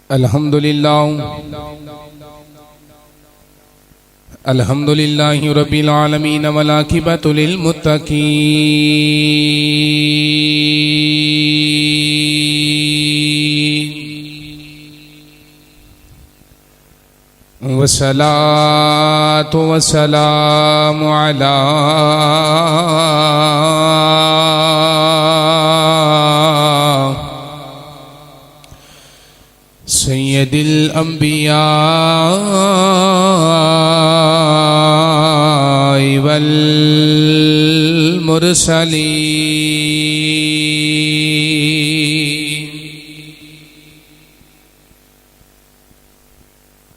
الحمدللہ رب العالمین والعاقبۃ للمتقین والصلاة والسلام علی سید الانبیاء والمرسلین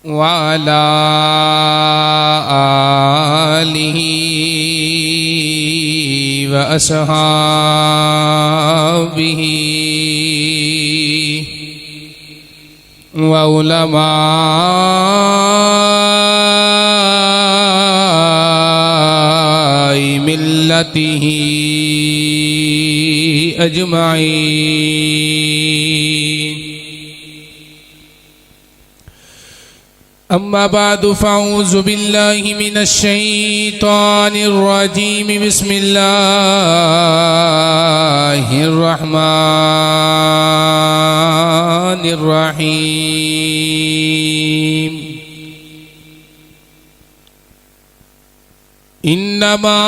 وعلى آلہ وأصحابہ وعلماء ملتہ اجمعین اما بعد فاعوذ باللہ من الشیطان الرجیم بسم اللہ الرحمن الرحیم انما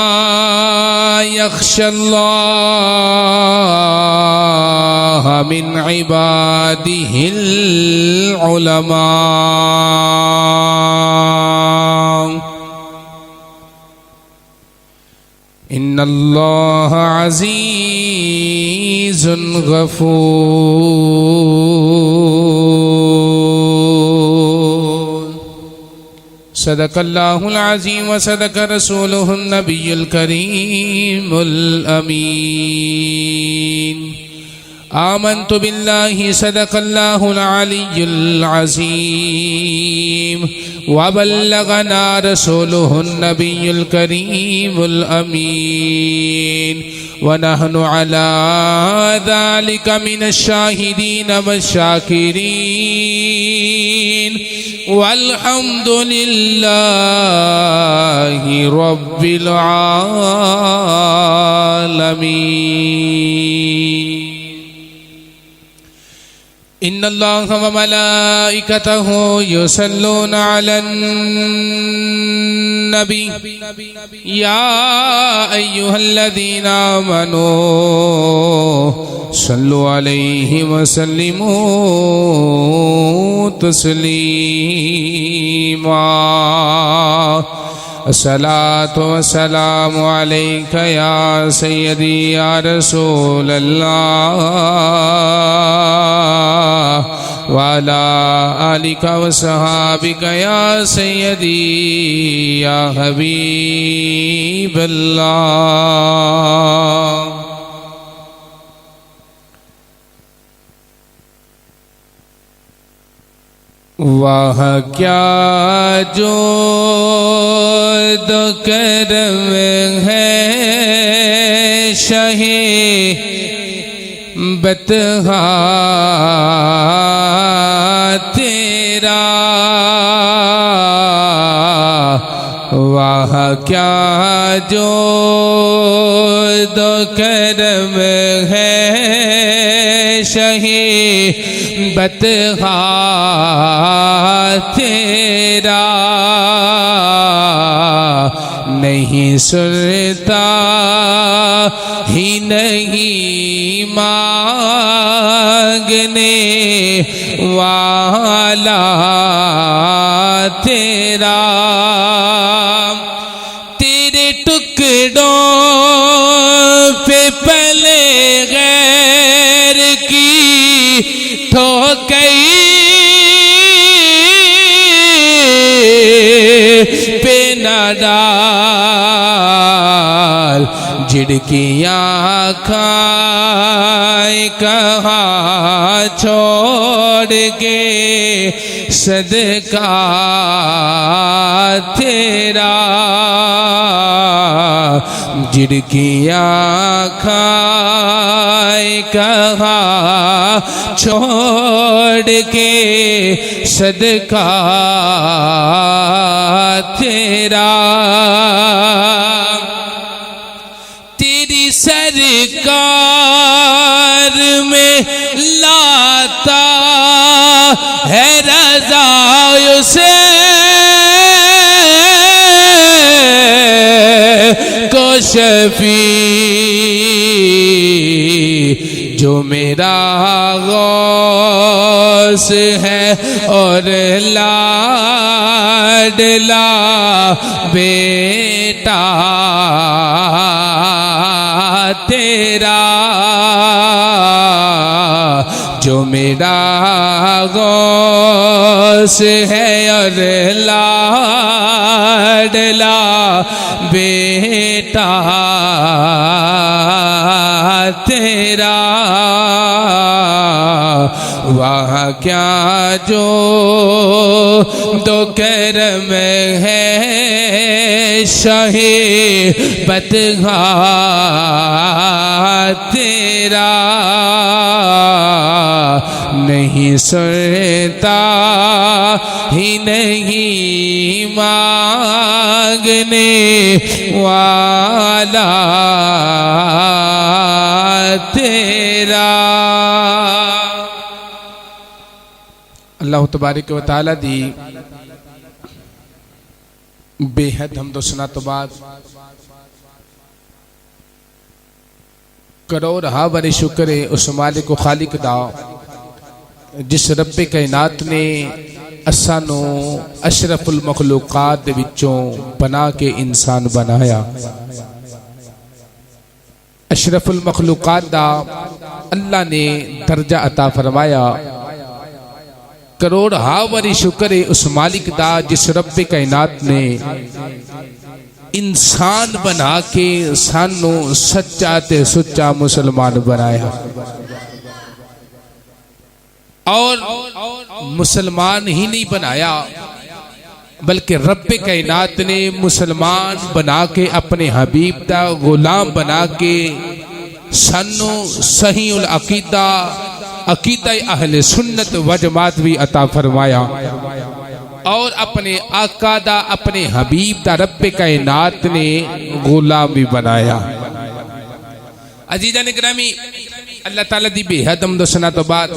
یخشی اللہ من عبادہ العلماء ان اللہ عزیز غفور صدق اللہ العظیم وصدق رسولہ النبی الکریم الامین آمنت باللہ صدق اللہ العلی العظیم وبلغنا رسولہ النبی الکریم الامین ونحن على ذلك من الشاہدین والشاکرین والحمد للہ رب العالمین ان اللہ وملائکتہ یصلون علی النبی یا ایہا الذین آمنوا صلوا علیہ وسلموا تسلیما الصلاة والسلام علیک یا سیدی یا رسول اللہ وعلى آلك وصحابك يا سيدي يا حبيب الله واہ کیا جود و کرم ہے شاہ بطحا تیرا واہ کیا جود و کرم ہے شاہ بطحا تیرا نہیں سنتا ہی نہیں مانگنے والا تیرا تیرے ٹکڑوں پہ پلے غیر کی ٹھوکئی پہ نہ ڈال جھڑکیاں کھائے کہاں چھوڑ کے صدقہ تیرا، جھڑکیاں کھائے کہاں چھوڑ کے صدقہ تیرا، تیری سرکار میں لاتا ہے رضا اسے کو شفیع جو میرا غوث ہے اور لاڈلا بیٹا تیرا، جو میرا غوث ہے اور لاڈلا بیٹا تیرا، وہاں کیا جو دو کرم ہے شاہ بدگاہ تیرا، نہیں سنتا ہی نہیں مانگنے والا تیرا۔ اللہ تبارک و تعالی دی بے حد حمد و ثنا تو بعد کروڑ ہاں بڑے شکر ہے اس مالک و خالق دا جس رب کائنات نے اسانو اشرف المخلوقات دے وچوں بنا کے انسان بنایا۔ اشرف المخلوقات دا اللہ نے درجہ عطا فرمایا۔ کروڑ ہاں بڑی شکر ہے اس مالک دا جس رب کائنات نے انسان بنا کے سانو سچا تے سچا مسلمان بنایا، اور مسلمان ہی نہیں بنایا بلکہ رب کائنات نے مسلمان بنا کے اپنے حبیب دا غلام بنا کے سانو صحیح العقیدہ عقیدہ اہل سنت و جماعت بھی عطا فرمایا، اور اپنے آقا دا اپنے حبیب دا رب کائنات نے غلام بھی بنایا۔ عزیزان گرامی، اللہ تعالیٰ دی بے حد حمد و ثنا تو بعد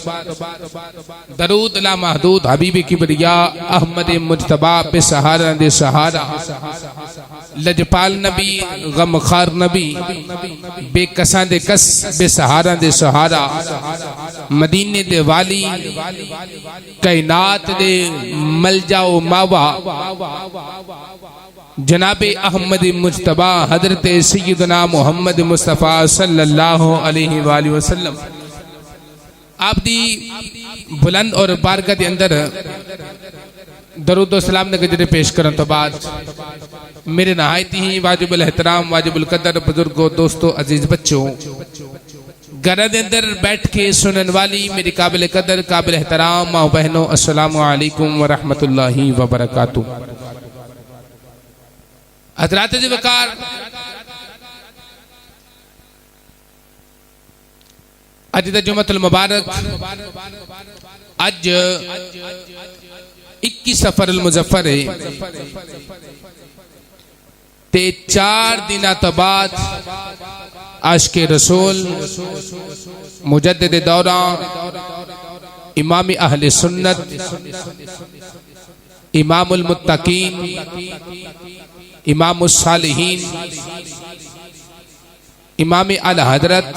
درود لا محدود حبیب کبریا احمد مجتبی بے سہارا دے سہارا، لجپال نبی غمخار نبی بے کساں دے کس بے سہارا دے سہارا، مدینے دے والی کائنات دے ملجا و ماوا جناب احمد مجتبی حضرت سیدنا محمد مصطفیٰ صلی اللہ علیہ وآلہ وسلم، آپ دی بلند اور بارگاہ دے اندر درود و سلام نے گجرے پیش کرن تو بعد میرے نہایتی ہی واجب الاحترام واجب القدر بزرگوں دوستوں عزیز بچوں گھر دے اندر بیٹھ کے سنن والی میری قابل قدر قابل احترام ماں بہنوں السلام علیکم ورحمت اللہ وبرکاتہ۔ حضرات جی وقار، اج دا جمعہ المبارک اج 21 سفر المظفر ہے تے 4 دنہ تو بعد عاشق رسول مجدد دورہ امام اہل سنت امام المتقین امام الصالحین امام اعلی حضرت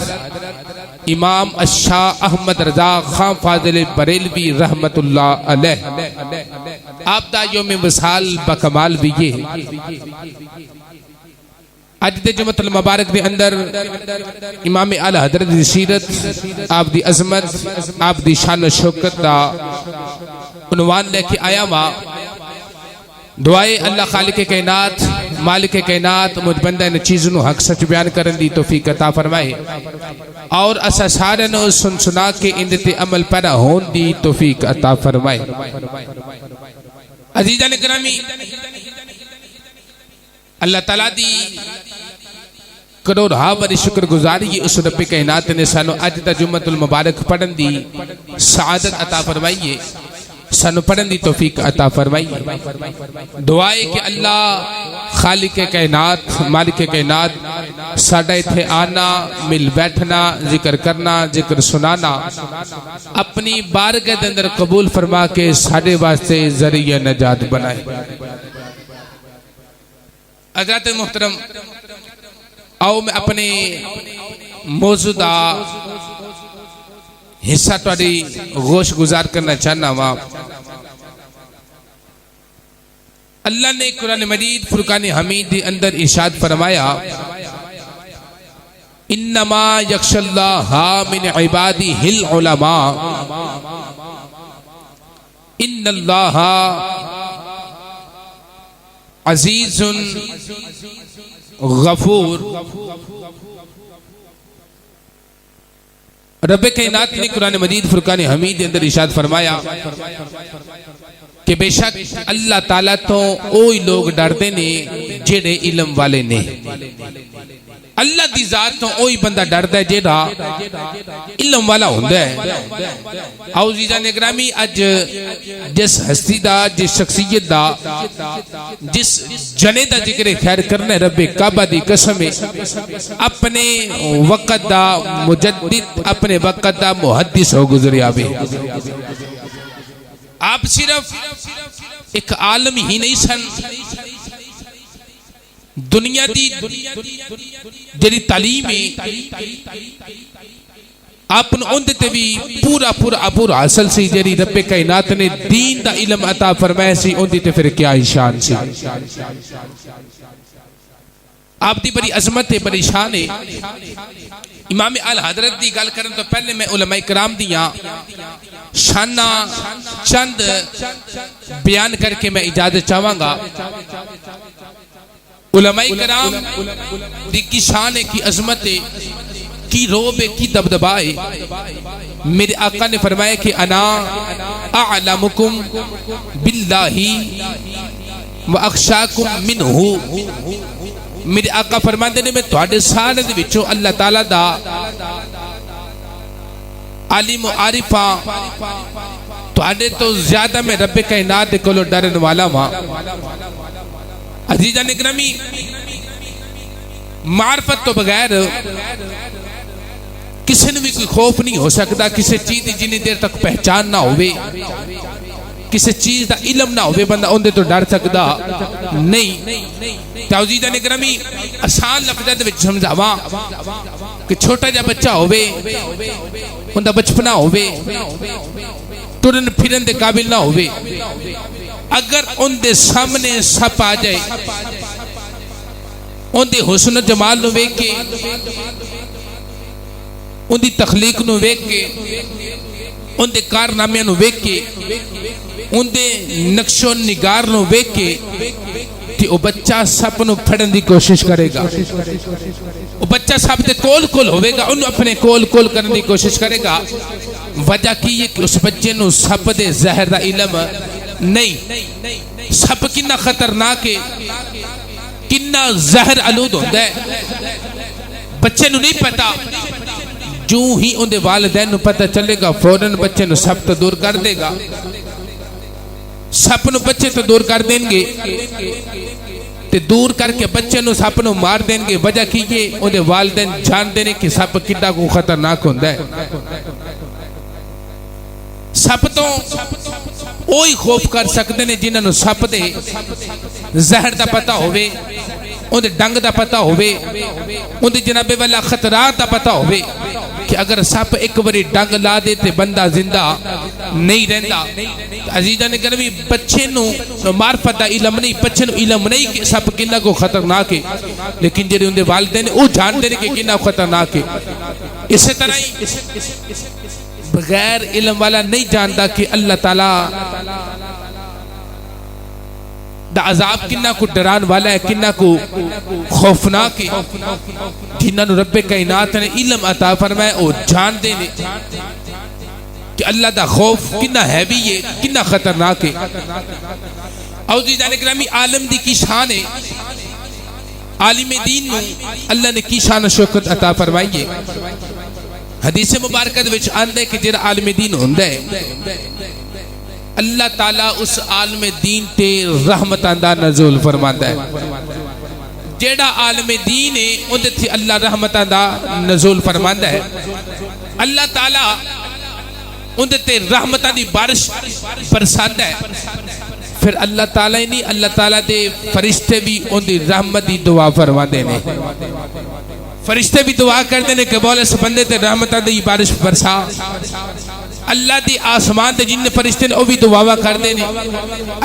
امام الشاہ احمد رضا خان فاضل بریلوی رحمت اللہ علیہ آپ دا یوم وصال بکمال بھی یہ آج دے جمعہ المبارک دے اندر امام اعلی حضرت دی سیرت آپ دی عظمت آپ دی شان و شوکت دا عنوان لے کے آیا ہوا۔ دعائے اللہ خالق کائنات مالک کائنات مجھ بندہ ان چیزوں نو حق سچ بیان کرن دی توفیق عطا فرمائے اور اسا سارے نو سن سنا کے ان تے عمل پیرا ہون دی توفیق عطا فرمائے عزیزان گرامی اللہ تعالیٰ دی کروڑ بڑی شکر گزاری اس رب کائنات نے سانو اج دا جمعۃ المبارک پڑھن دی سعادت عطا فرمائیے سانو پڑھن دی توفیق عطا فرمائیے دعائے کہ اللہ خالق کائنات مالک کائنات ساڈا ایتھے آنا مل بیٹھنا ذکر کرنا ذکر سنانا اپنی بارگاہ دے اندر قبول فرما کے ساڈے واسطے ذریعہ نجات بنائے حضرات محترم آؤ میں اپنے موجودہ حصہ تاری گوش گزار کرنا چاہنا ہوا اللہ نے قرآن مجید فرقان حمید اندر ارشاد فرمایا انما یخشی اللہ من عبادہ العلماء ان اللہ عزیز غفور رب کائنات نے قرآن مجید فرقان حمید اندر ارشاد فرمایا کہ بے شک اللہ تعالیٰ تو اوہی لوگ ڈردے نے جڑے علم والے نے اللہ دی ذات تو اوہی بندہ ڈردا ہے جیڑا علم والا ہوندا ہے آؤ عزیزان گرامی اج جس ہستی دا جس شخصیت دا جس جنے دا ذکر خیر کرنا ہے رب کعبہ دی قسم اپنے وقت دا مجدد اپنے وقت دا محدث ہو گزریا بھی آپ صرف ایک عالم ہی نہیں سن دنیا دی جڑی تعلیم آپ اندھتے بھی پورا عبور حاصل سی جڑی رب کائنات نے دین دا علم عطا فرمائے سی اندھتے پھر کیا شان سی آپ دی بڑی عظمت ہے بڑی شان ہے امام حضرت دی گل کرن تو پہلے میں علماء کرام دیاں شانہ چند بیان کر کے میں اجازت چاہواں گا علماء کرام دی کی شان ہے کی عظمت ہے کی روب ہے کی دبدبا ہے میرے آقا نے فرمایا کہ انا اعلمکم باللہ و اخشاکم منہ میرے آقا فرماندے نے میں تواڈے سارے دے وچوں اللہ تعالیٰ دا عالم و عارفاں تواڈے تو زیادہ میں رب کائنات دے کولوں ڈرن والا ہاں عزیزان گرامی معرفت تو بغیر کسی نے بھی کوئی خوف نہیں ہو سکتا کسی چیز دی جنی دیر تک پہچان نہ ہوئے کسی چیز دا علم نہ ہوئے بندہ اندے تو ڈر سکتا نہیں تو عزیزان گرامی آسان لفظاں دے وچ سمجھاواں کہ چھوٹا جا بچہ ہوئے اندہ بچپنا ہوئے ٹرن پھرن دے قابل نہ ہوئے اگر ان دے سامنے سپ آ جائے ان دے حسن و جمال نو ویکھ کے ان دی تخلیق نو ویکھ کے ان دے کارنامے نو ویکھ کے ان دے نقش و نگار نو ویکھ کے کہ وہ بچہ سپ نو پھڑن دی کوشش کرے گا وہ بچہ سپ دے کول ہوئے گا انہوں اپنے کول کرنے دی کوشش کرے گا وجہ کی ہے کہ اس بچے نو سپ دے زہر دا علم نہیں سپ کنا خطرناک ہے کنا زہر آلود ہوتا ہے بچے نو نہیں پتا جو ہی ان دے والدین نو پتا چلے گا فوراً بچے نو سپ تو دور کر دے گا سپ نو بچے تو دور کر دیں گے تے دور کر کے بچے نو سپ نو مار دیں گے وجہ کی یہ ان دے والدین جان دینے کہ سپ کنا کو خطرناک ہوتا ہے سپ تو اوہی خوف کر سکتے ہیں جنہاں نو سپ دے زہر دا پتہ ہوئے ان دے ڈنگ دا پتہ ہوئے ان دے جناب والا خطرات دا پتہ ہوئے کہ اگر سپ ایک بری ڈنگ لا دے تے بندہ زندہ نہیں رہندا عزیزان گرامی بچے نو معرفت دا علم نہیں بچے نو علم نہیں کہ سپ کنا کو خطرناک ہے لیکن جڑے ان دے والدین او جان دے کہ کنا خطرناک ہے اسی طرح ہی بغیر علم والا نہیں جانتا کہ اللہ تعالی دا عذاب کنہ کو ڈران والا ہے، کنہ کو خوفناک ہے، جنہاں نو رب کائنات نے علم عطا فرمائے اور جان دینے کہ اللہ دا خوف کنہ ہے بھی یہ کنہ خطرناک ہے۔ اور جان اکرامی عالم دی کی شان ہے، عالم دین نو اللہ نے کی شان و شوکت عطا فرمائی ہے۔ حدیث مبارکہ وچ آندے کہ جڑا عالم دین ہوندا ہے اللہ تعالیٰ اس عالم دین تے رحمتاں دا نزول فرماندا ہے۔ جیڑا عالم دین ہے اندے تھی اللہ رحمتاں دا نزول فرماندا ہے۔ اللہ تعالیٰ اندے تے رحمتاں دی بارش برساندا ہے۔ پھر اللہ تعالیٰ نہیں، اللہ تعالیٰ دے فرشتے بھی اندی رحمت دی دعا فرماندے نے۔ فرشتے بھی دعا کردے نے کہ بولے اس بندے تے رحمتاں دی بارش برسا۔ اللہ دی آسمان تے جن فرشتے نے او بھی دعا کردے نے،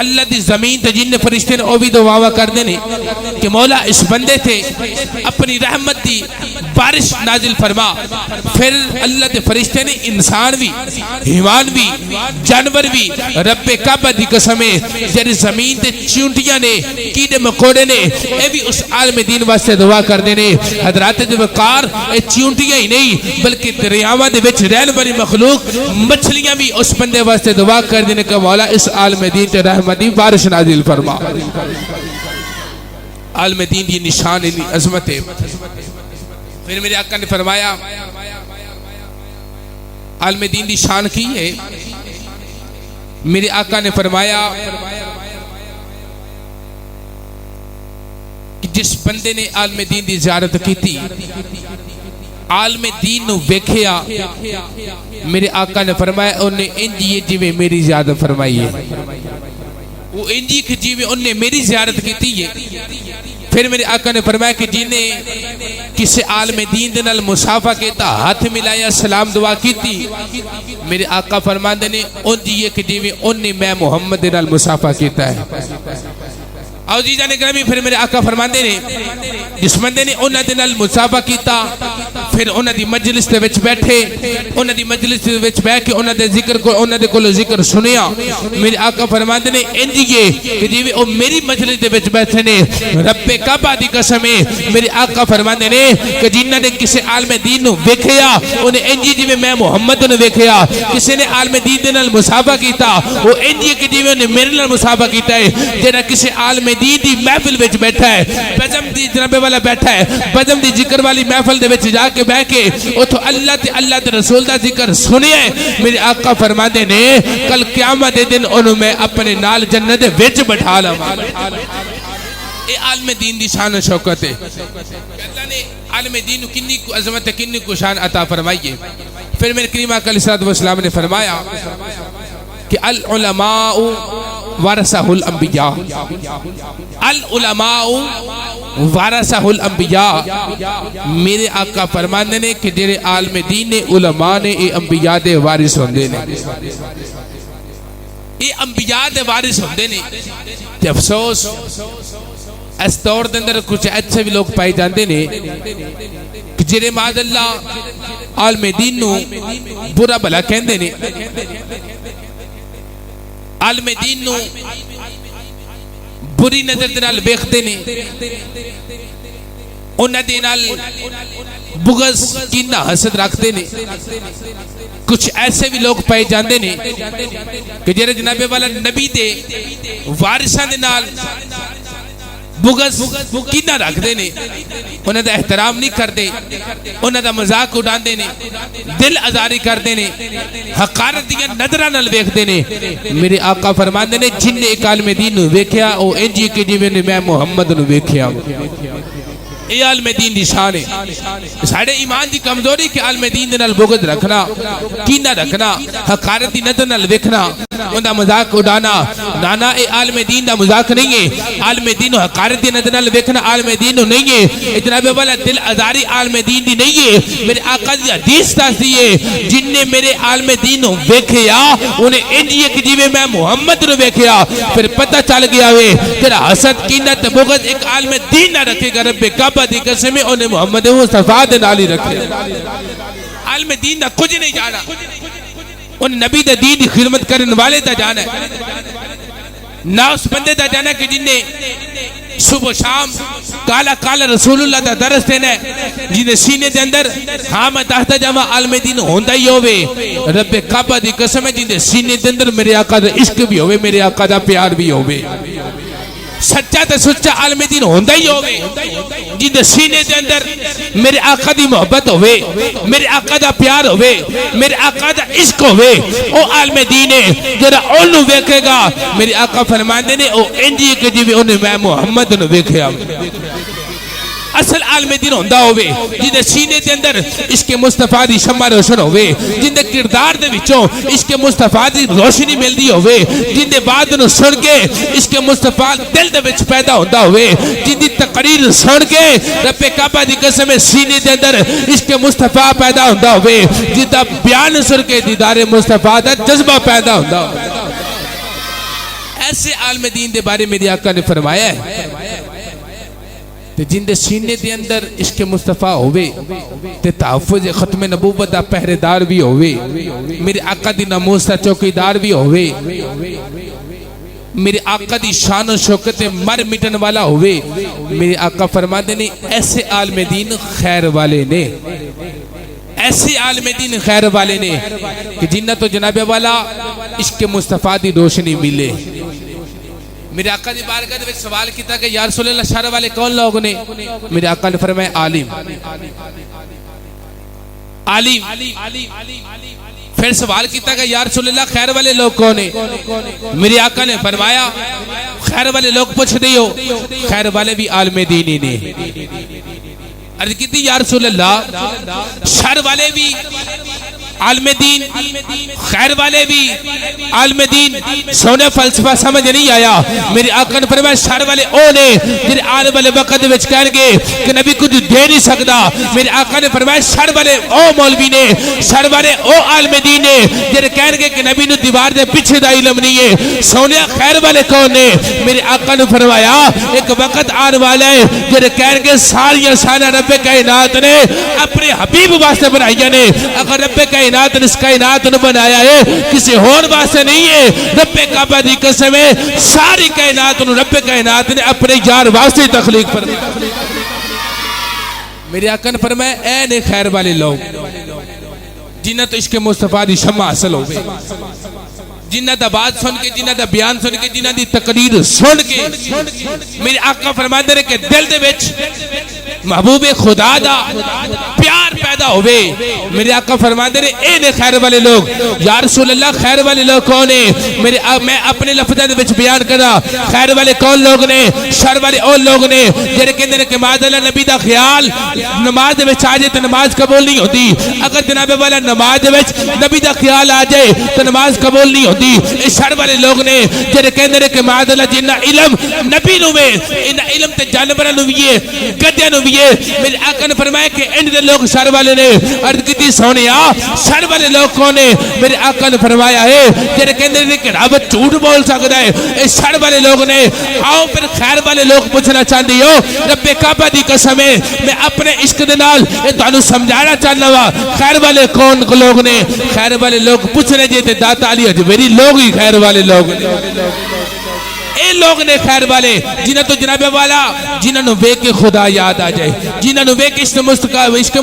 اللہ دی زمین تے جن فرشتے نے او بھی دعا کردے نے کہ مولا اس بندے تے اپنی رحمت دی بارش نازل فرما۔ پھر اللہ دے فرشتے نے انسان بھی، حیوان بھی، جانور بھی رب کعبہ دی قسم ہے جڑی زمین تے چونٹیاں نے، کیڑے مکوڑے نے، اے بھی اس عالم دین واسطے دعا کردے نے۔ حضرات دے وقار اے چونٹیاں ہی نہیں بلکہ دریاواں دے وچ رہن والی مخلوق مچھلیاں بھی اس بندے واسطے دعا کر دینے کہ مولا اس عالم دین تے رحمتی بارش نازل فرما۔ عالم دین یہ نشان عظمت ہے۔ پھر میرے آقا نے فرمایا عالم دین دی شان کی ہے، میرے آقا نے فرمایا کہ جس بندے نے عالم دین دی زیارت کی تھی، عالم دین نو ویکھیا، میرے آقا نے فرمایا انہیں انجی جیویں میری زیارت فرمائی ہے، وہ انجی کی جیویں انہیں میری زیارت کی تھی ہے۔ پھر میرے آقا نے فرمایا کہ جنہیں کسی عالم دین دے نال مصافحہ کیتا، ہاتھ ملایا، سلام دعا کی تھی، میرے آقا فرماندے نے انجی کی جیویں انہیں میں محمد دے نال مصافحہ کیتا ہے۔ اور جی جانے گرامی پھر میرے آقا فرماندے نے جس بندے نے انہاں دے نال مصافحہ کیتا، پھر انہاں دی مجلس دے وچ بیٹھے، انہاں دی مجلس دے وچ بیٹھ کے انہاں دے ذکر کو انہاں دے کولوں ذکر سنیا، میرے آقا فرماندے نے انج یہ کہ جی او میری مجلس دے وچ بیٹھے نے، رب کعبہ دی قسم ہے میرے آقا فرماندے نے کہ جنہاں نے کسی عالم دین نو ویکھیا انہیں انج جویں میں محمد نو ویکھیا، کسی نے عالم دین دے نال مصافحہ کیتا وہ انج کہ جویں انہیں میرے نال مصافحہ کیتا ہے۔ جڑا کسی عالم دین دی محفل وچ بیٹھا ہے، بزم دی جناب والا بیٹھا ہے، بزم دی ذکر والی محفل دے وچ جا کے بیٹھ کے اوتھوں اللہ تے رسول دا ذکر سنیا ہے، میرے آقا فرماندے نے کل قیامت دے دن انہوں میں اپنے نال جنت دے وچ بٹھا لاواں۔ اے عالم دین دی شان و شوکت ہے۔ اللہ نے عالم دین کو کنی کو عظمت کنی کو شان عطا فرمائی ہے۔ پھر میرے کریم آقا علیہ الصلوۃ والسلام نے فرمایا کہ العلماء ورثہ الانبیاء، العلماء ورثہ الانبیاء، میرے آقا فرماندے نے کہ جڑے عالم دین نے علماء نے اے انبیاء دے وارث ہوندے نے، اے انبیاء دے وارث ہوندے نے۔ تے افسوس اس دور دے اندر کچھ اچھے بھی لوگ پائے جاندے نے کہ جڑے معاذ اللہ عالم دین نو برا بھلا کہندے نے، عالم دین نو بری نظر دے نال ویکھدے نے، انہاں دے نال بغض کینہ حسد رکھدے نے۔ کچھ ایسے بھی لوگ پائے جاندے نے کہ جڑے جناب والا نبی دے وارثاں دے نال بغض کینہ رکھدے نے، انہاں دا احترام نہیں کردے، انہاں دا مذاق اڑاندے نے، دل آزاری کردے نے، حقارت دیاں نظراں نال ویکھدے نے۔ میرے آقا فرماندے نے جن نے ایک عالم دین نو ویکھیا او انج کہ جویں میں محمد نو ویکھیا۔ اے عالم دین دی شان ہے۔ ساڑے ایمان دی کمزوری کہ عالم دین دے نال بغض رکھنا، کینہ رکھنا، حقارت دی نظر نال ویکھنا، اوندا مذاق اڑانا، نانا اے عالم دین دا مذاق نہیں ہے۔ عالم دین و حقارت دی نظر نال ویکھنا عالم دین نہیں ہے۔ جناب والا دل آزاری عالم دین دی نہیں ہے۔ میرے آقا دی حدیث دسدی ہے جن نے میرے عالم دین نو ویکھیا انہیں انج کہ جویں میں محمد نو ویکھیا۔ پھر پتہ چل گیا وے تیرا حسد کینہ تے بغض ایک عالم دین نہ رکھے گا رب کعبہ دی قسم انہیں محمد مصطفیٰ دے نال ہی رکھے۔ عالم دین دا کچھ نہیں جانا، ان نبی دے دین دی خدمت کرن والے دا جانا ہے۔ نہ اس بندے دا جانا کہ جن نے صبح شام کالا کالا رسول اللہ دا درس دینا ہے، جن نے سینے دے اندر ہاں میں داہتا جامع عالم دین ہوندہ ہی ہوئے، رب کعبہ دی قسم ہے جن نے سینے دے اندر میرے آقا دا عشق بھی ہوئے، میرے آقا دا پیار بھی ہوئے، سچا تے سچا عالم دین ہوندہ ہی ہوئے، جن دے سینے دے اندر میرے آقا دی محبت ہوئے، میرے آقا دا پیار ہوئے، میرے آقا دا عشق ہوئے، او عالم دین ہے جرا انہوں ویکھے گا، میرے آقا فرماندے نے او انجی کے جیوے انہیں میں محمد انہوں ویکھے آؤں اصل عالم دین ہوندہ ہوئے، جن دے سینے دے اندر عشق مصطفیٰ دی شمع روشن ہوئے، جن دے کردار دے وچوں عشق مصطفیٰ دی روشنی مل دی ہوئے، جن دے بعد انہوں سن کے عشق مصطفیٰ دل دے وچ پیدا ہوندہ ہوئے، جن دی تقریر سن کے رب کعبہ دی قسم سینے دے اندر عشق مصطفیٰ پیدا ہوندہ ہوئے، جن دا بیان سن کے دیدار مصطفیٰ دا جذبہ پیدا ہوندہ ہوئے۔ ایسے عالم دین دے بارے میری آقا نے فرمایا ہے تے جن دے سینے دے اندر عشق مصطفیٰ ہوئے تے تحفظ ختم نبوت دا پہرےدار بھی ہوئے، میرے آقا دی ناموس دا چوکیدار بھی ہوئے، میرے آقا دی شان و شوکت مر مٹن والا ہوئے، میرے آقا فرماتے نے ایسے عالم دین خیر والے نے، ایسے عالم دین خیر والے نے کہ جنہ تو جناب والا عشق مصطفیٰ دی روشنی ملے۔ میرے آقا دی بارگاہ دے سوال کیتا کہ یا رسول اللہ شر والے کون لوگ نے؟ میرے آقا نے فرمایا عالم، عالم۔ پھر سوال کیتا کہ یا رسول اللہ خیر والے لوگ کون ہیں؟ میرے آقا نے فرمایا خیر والے لوگ پوچھ دیو، خیر والے بھی عالم دینی نے۔ عرض کیتی یا رسول اللہ شر والے بھی عالم دین، خیر والے بھی عالم دین، سونے فلسفہ سمجھ نہیں آیا۔ میرے آقا نے فرمایا شر والے او نے جنہیں آنے والے وقت وچ کہیں گے کہ نبی کچھ دے نہیں سکتا، میرے آقا نے فرمایا شر والے او مولوی نے، شر والے او عالم دین نے جنہیں کہیں گے کہ نبی نے دیوار دے پیچھے دا علم نہیں ہے۔ سونے خیر والے کون نے؟ میرے آقا نے فرمایا ایک وقت آنے والا ہے جنہیں کہیں گے ساری سانہ رب کائنات نے اپنے حبیب واسطے بنائیا نے، اگر رب کائنات نے اس کائنات نے بنایا ہے کسی ہون واسطے نہیں ہے، رب کعبہ دی قسم ہے ساری کائنات نے رب کائنات نے اپنے یار واسطے تخلیق فرمایا۔ میرے آقا نے فرمایا اے نے خیر والے لوگ جنہ تو عشق مصطفیٰ دی شمع حاصل ہوئے، جنہ دا بات سن کے، جنہ دا بیان سن کے، جنہ دی تقریر سن کے میرے آقا فرماتے رہے کہ دل دے وچ محبوب خدا دا پیار پیدا ہوئے۔ میرے آقا فرماتے رہے اے نے خیر والے لوگ۔ یا رسول اللہ خیر والے لوگ کون ہیں؟ میں اپنے لفظہ دے وچ بیان کرا خیر والے کون لوگ نے؟ شر والے او لوگ نے جنہیں کہتے ہیں کہ ماذ اللہ نبی دا خیال نماز دے وچ آ جائے تو نماز قبول نہیں ہوتی، اگر جناب والا نماز دے وچ نبی دا خیال آ جائے تو نماز قبول نہیں ہوتی۔ اے شر والے لوگ نے جنہیں کہتے ہیں کہ ماذ اللہ جنہ علم نبی نوے انہ علم تے جانبرہ نویے گدیا نویے۔ میرے آقا نے فرمایا کہ ان دے لوگ شر والے نے۔ عرض کیتی سونیا شر والے لوگ کون ہیں؟ میرے آقا نے فرمایا ہے جنہیں کہتے ہیں کہ رب جھوٹ بول سکتا ہے، اے شر والے لوگ نے۔ آؤ پھر خیر والے لوگ پوچھنا چاہتی ہو، رب کعبہ دی قسم ہے میں اپنے عشق دے نال تانوں سمجھانا چاہنا وا خیر والے کون لوگ نے؟ خیر والے لوگ پوچھنے جے تے داتا علی اجمیری لوگ ہی خیر والے لوگ نے۔ اے لوگ نے خیر والے جنہاں تو جناب والا جنہاں نو ویکھ کے خدا یاد آ جائے، جنہاں نو ویکھ کے عشق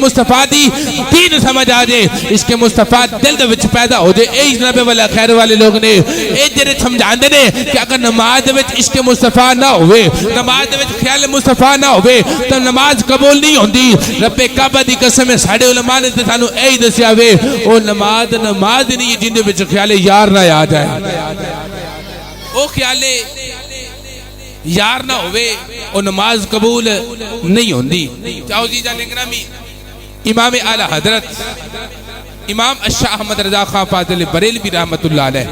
مصطفیٰ دی دین سمجھ آ جائے، عشق مصطفیٰ دل دے وچ پیدا ہو جائے، اے جناب والا خیر والے لوگ نے۔ اے جڑے سمجھاندے نے کہ اگر نماز دے وچ عشق مصطفیٰ نہ ہوئے، نماز دے وچ خیال مصطفیٰ نہ ہوئے تو نماز قبول نہیں ہوندی۔ رب کعبہ دی قسم ہے ساڈے علماء نے تے سانوں اے ہی دسیا وے او نماز نہیں جن دے وچ خیال یار نہ آ جائے، او خیال یار نہ ہوئے او نماز قبول نہیں ہوندی۔ چاہو جی جانے گرامی امام اعلی حضرت امام اشاہ احمد رضا خان فاضل بریلوی رحمت اللہ علیہ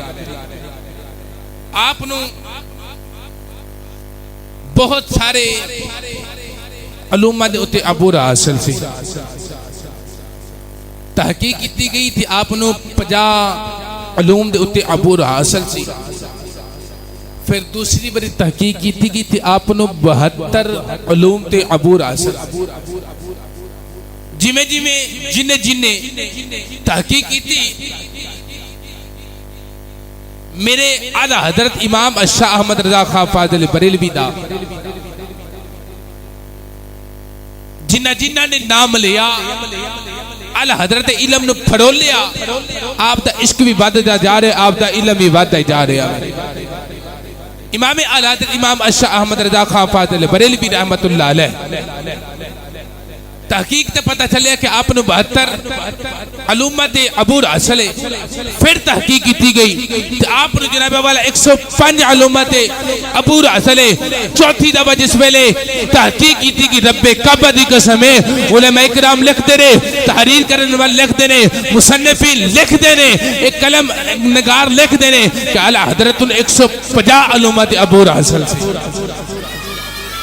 آپ نو بہت سارے علومہ دے اتے عبور حاصل سی، تحقیق کی گئی تھی آپ نو 50 علوم دے اتے عبور حاصل سی۔ پھر دوسری بری تحقیق کی تھی آپ نو 72 علوم تے عبور حاصل۔ جنہیں تحقیق کی تھی میرے اعلی حضرت امام شاہ احمد رضا خان فاضل بریلوی دا جنہ نے نام لیا اعلی حضرت علم نو پھڑو لیا آپ دا عشق بھی وددا جا رہا آپ دا علم بھی وددا جا رہا امام اعلی حضرت امام شاہ احمد رضا خان فاضل بریلوی رحمت اللہ علیہ تحقیق تے پتہ چلیا کہ آپ نے 72 علومات عبور حاصل پھر تحقیق کی گئی کہ آپ نے جناب والا 105 علومات عبور حاصل چوتھی دفعہ جس ویلے تحقیق کی کہ رب کعبہ دی قسم ہے علماء کرام لکھتے رہے تحریر کرنے والے لکھتے رہے مصنفین لکھتے رہے ایک قلم نگار لکھتے رہے کہ اعلیٰ حضرت 150 علومات عبور حاصل سے